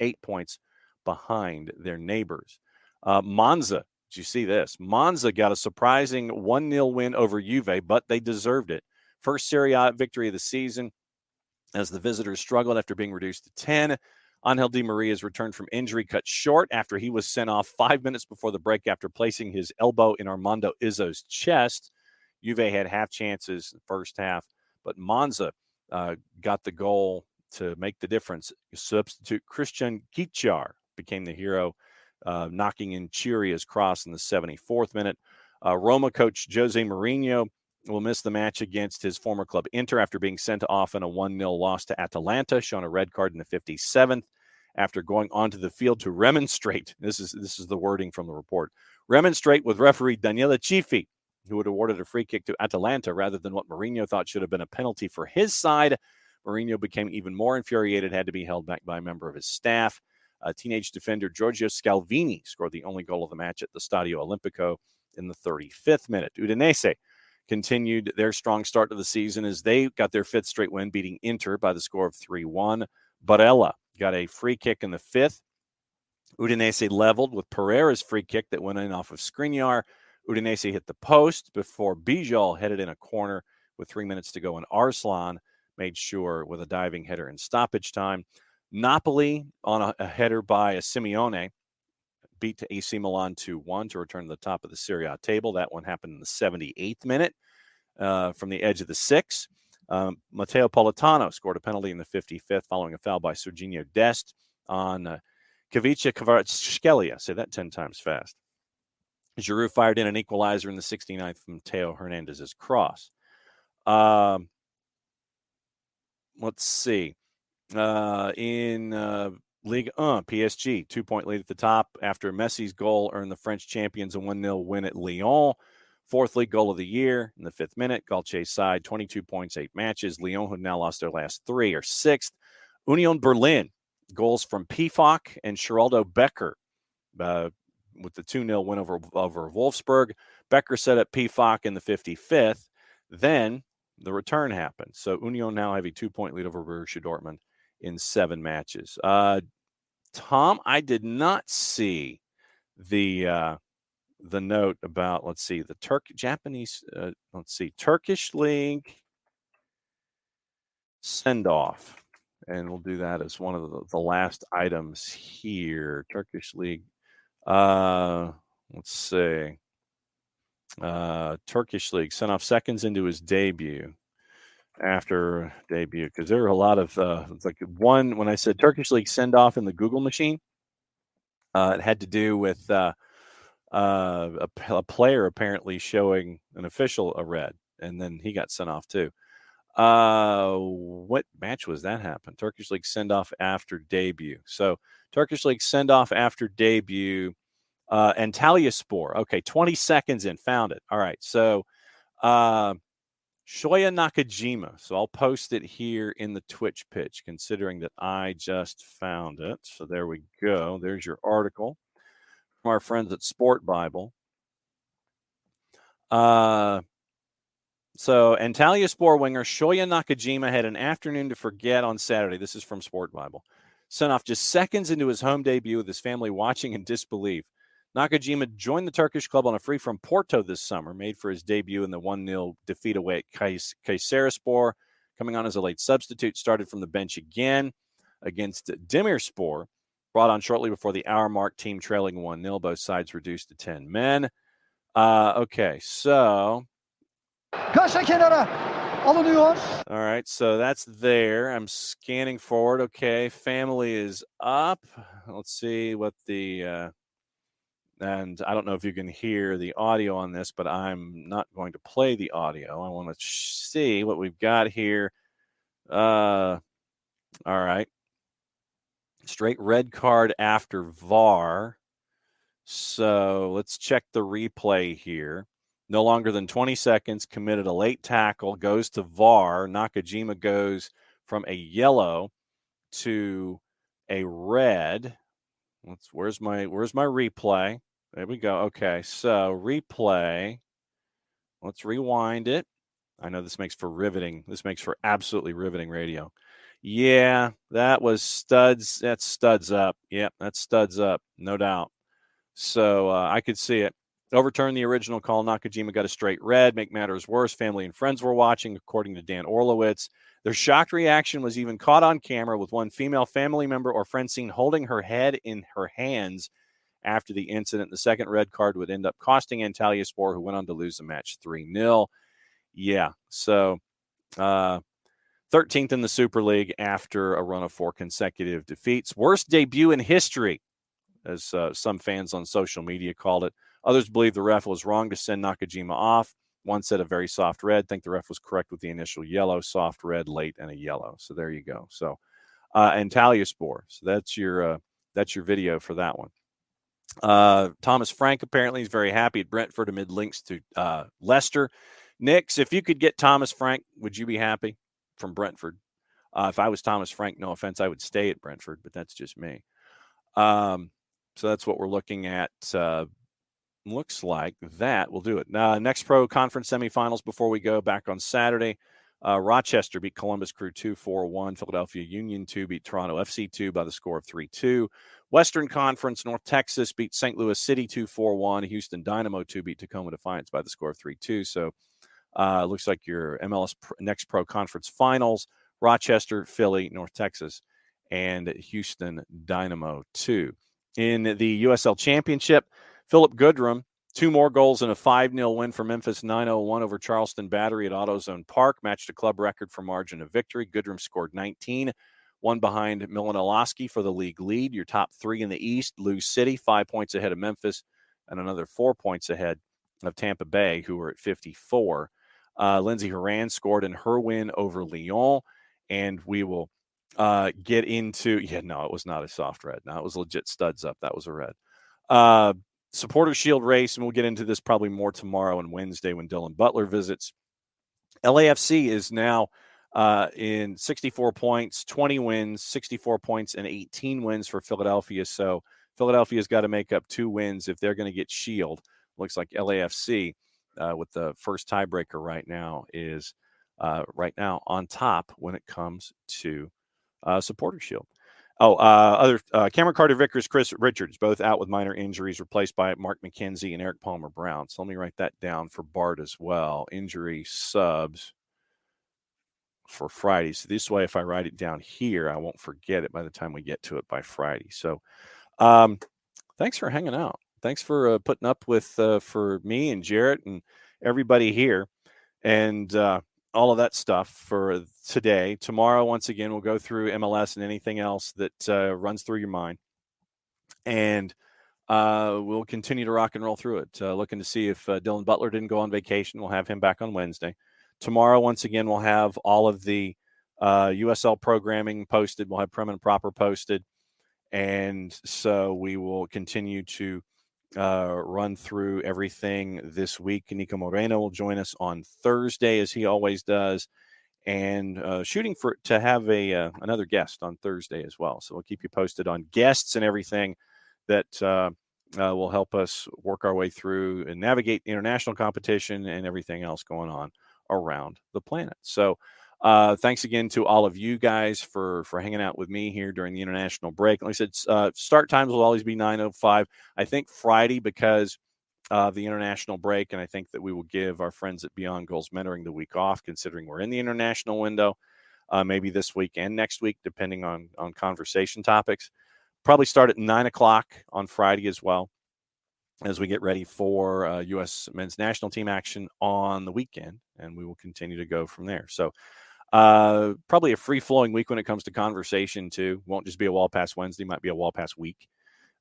8 points behind their neighbors. Monza, did you see this? Monza got a surprising 1-0 win over Juve, but they deserved it. First Serie A victory of the season as the visitors struggled after being reduced to 10. Angel Di Maria's return from injury cut short after he was sent off 5 minutes before the break after placing his elbow in Armando Izzo's chest. Juve had half chances in the first half, but Monza got the goal to make the difference. Substitute Christian Guichar became the hero, knocking in Chiria's cross in the 74th minute. Roma coach Jose Mourinho will miss the match against his former club Inter after being sent off in a 1-0 loss to Atalanta, shown a red card in the 57th after going onto the field to remonstrate. This is the wording from the report. Remonstrate with referee Daniele Cifi, who had awarded a free kick to Atalanta rather than what Mourinho thought should have been a penalty for his side. Mourinho became even more infuriated, had to be held back by a member of his staff. Teenage defender Giorgio Scalvini scored the only goal of the match at the Stadio Olimpico in the 35th minute. Udinese continued their strong start to the season as they got their 5th straight win, beating Inter by the score of 3-1. Barella got a free kick in the 5th. Udinese leveled with Pereira's free kick that went in off of Skriniar. Udinese hit the post before Bijol headed in a corner with 3 minutes to go, and Arslan made sure with a diving header in stoppage time. Napoli on a header by Simeone beat to AC Milan 2-1 to return to the top of the Serie A table. That one happened in the 78th minute from the edge of the 6. Matteo Politano scored a penalty in the 55th following a foul by Serginho Dest on Kavica Kvaratskhelia. Say that 10 times fast. Giroud fired in an equalizer in the 69th from Teo Hernandez's cross. Let's see. In Ligue 1, PSG, 2-point lead at the top after Messi's goal earned the French champions a 1-0 win at Lyon. Fourth league goal of the year in the 5th minute. Galtier's side, 22 points, 8 matches. Lyon, who now lost their last 3, are 6th. Union Berlin, goals from Pifok and Geraldo Becker with the 2-0 win over Wolfsburg. Becker set up Pifok in the 55th. Then the return happened. So Union now have a 2-point lead over Borussia Dortmund in 7 matches. Tom, I did not see the note about, the Turkish League send-off. And we'll do that as one of the last items here. Turkish League. Let's see. Turkish League sent off seconds into his debut. After debut, because there were a lot of one when I said Turkish League send off in the Google machine, it had to do with a player apparently showing an official a red, and then he got sent off too. What match was that happen? Turkish League send off after debut. So Turkish League send off after debut. Antalyaspor. Okay, 20 seconds in, found it. All right, so Shoya Nakajima. So I'll post it here in the Twitch pitch, considering that I just found it. So there we go. There's your article from our friends at Sport Bible. So Antalyaspor winger Shoya Nakajima had an afternoon to forget on Saturday. This is from Sport Bible. Sent off just seconds into his home debut with his family watching in disbelief. Nakajima joined the Turkish club on a free from Porto this summer, made for his debut in the 1-0 defeat away at Kayserispor. Coming on as a late substitute, started from the bench again against Demirspor. Brought on shortly before the hour mark, team trailing 1-0. Both sides reduced to 10 men. Okay, so... All right, so that's there. I'm scanning forward. Okay, family is up. Let's see what the... and I don't know if you can hear the audio on this, but I'm not going to play the audio. I want to see what we've got here. All right. Straight red card after VAR. So let's check the replay here. No longer than 20 seconds, committed a late tackle, goes to VAR. Nakajima goes from a yellow to a red. Where's my replay? There we go. Okay, so replay. Let's rewind it. I know this makes for riveting. This makes for absolutely riveting radio. Yeah, that was studs. That's studs up. Yep, that's studs up, no doubt. So I could see it. Overturned the original call. Nakajima got a straight red. Make matters worse, family and friends were watching, according to Dan Orlowitz. Their shocked reaction was even caught on camera, with one female family member or friend seen holding her head in her hands after the incident. The second red card would end up costing Antalyaspor, who went on to lose the match 3-0. Yeah, so 13th in the Super League after a run of 4 consecutive defeats. Worst debut in history, as some fans on social media called it. Others believe the ref was wrong to send Nakajima off. One said a very soft red. Think the ref was correct with the initial yellow, soft red, late, and a yellow. So there you go. So Antalyaspor. So that's your video for that one. Thomas Frank apparently is very happy at Brentford amid links to Leicester. Nix, if you could get Thomas Frank, would you be happy from Brentford? If I was Thomas Frank, no offense, I would stay at Brentford, but that's just me. So that's what we're looking at. Looks like that will do it. Next Pro Conference semifinals before we go back on Saturday. Rochester beat Columbus Crew 2-4-1. Philadelphia Union 2 beat Toronto FC 2 by the score of 3-2. Western Conference, North Texas beat St. Louis City 2-4-1. Houston Dynamo 2 beat Tacoma Defiance by the score of 3-2. So it looks like your MLS Next Pro Conference finals, Rochester, Philly, North Texas, and Houston Dynamo 2. In the USL Championship, Philip Goodrum, 2 more goals and a 5-0 win for Memphis 9-0-1 over Charleston Battery at AutoZone Park, matched a club record for margin of victory. Goodrum scored 19, one behind Milanowski for the league lead. Your top 3 in the East, Lou City, 5 points ahead of Memphis, and another 4 points ahead of Tampa Bay, who were at 54. Lindsey Horan scored in her win over Lyon, and we will get into, it was not a soft red. No, it was legit studs up. That was a red. Supporter Shield race, and we'll get into this probably more tomorrow and Wednesday when Dylan Butler visits. LAFC is now in 64 points, 20 wins, 64 points, and 18 wins for Philadelphia. So Philadelphia's got to make up 2 wins if they're going to get Shield. Looks like LAFC with the first tiebreaker right now is right now on top when it comes to Supporter Shield. Other Cameron Carter-Vickers, Chris Richards, both out with minor injuries, replaced by Mark McKenzie and Eric Palmer-Brown. So let me write that down for Bart as well. Injury subs for Friday. So this way, if I write it down here, I won't forget it by the time we get to it by Friday. So thanks for hanging out. Thanks for putting up with for me and Jarrett and everybody here and all of that stuff for today. Tomorrow, once again, we'll go through MLS and anything else that runs through your mind. And we'll continue to rock and roll through it. Looking to see if Dylan Butler didn't go on vacation. We'll have him back on Wednesday. Tomorrow, once again, we'll have all of the USL programming posted. We'll have Prim and Proper posted. And so we will continue to run through everything this week. Nico Moreno will join us on Thursday, as he always does. And shooting to have another guest on Thursday as well. So we'll keep you posted on guests and everything that will help us work our way through and navigate international competition and everything else going on around the planet. So thanks again to all of you guys for hanging out with me here during the international break. Like I said, start times will always be 9:05. I think Friday, because of the international break, and I think that we will give our friends at Beyond Goals Mentoring the week off, considering we're in the international window, maybe this week and next week, depending on conversation topics. Probably start at 9 o'clock on Friday as well, as we get ready for U.S. men's national team action on the weekend, and we will continue to go from there. So probably a free-flowing week when it comes to conversation, too. Won't just be a Wall Pass Wednesday, might be a Wall Pass week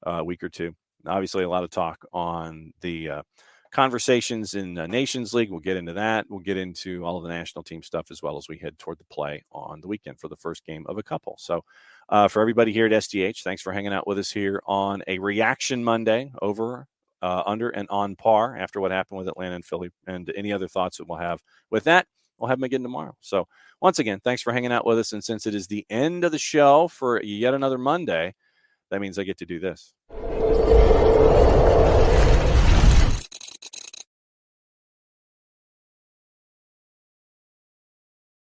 or two. Obviously, a lot of talk on the conversations in Nations League. We'll get into that. We'll get into all of the national team stuff as well as we head toward the play on the weekend for the first game of a couple. So for everybody here at SDH, thanks for hanging out with us here on a Reaction Monday over, under, and on par after what happened with Atlanta and Philly, and any other thoughts that we'll have with that. We'll have them again tomorrow. So once again, thanks for hanging out with us. And since it is the end of the show for yet another Monday, that means I get to do this.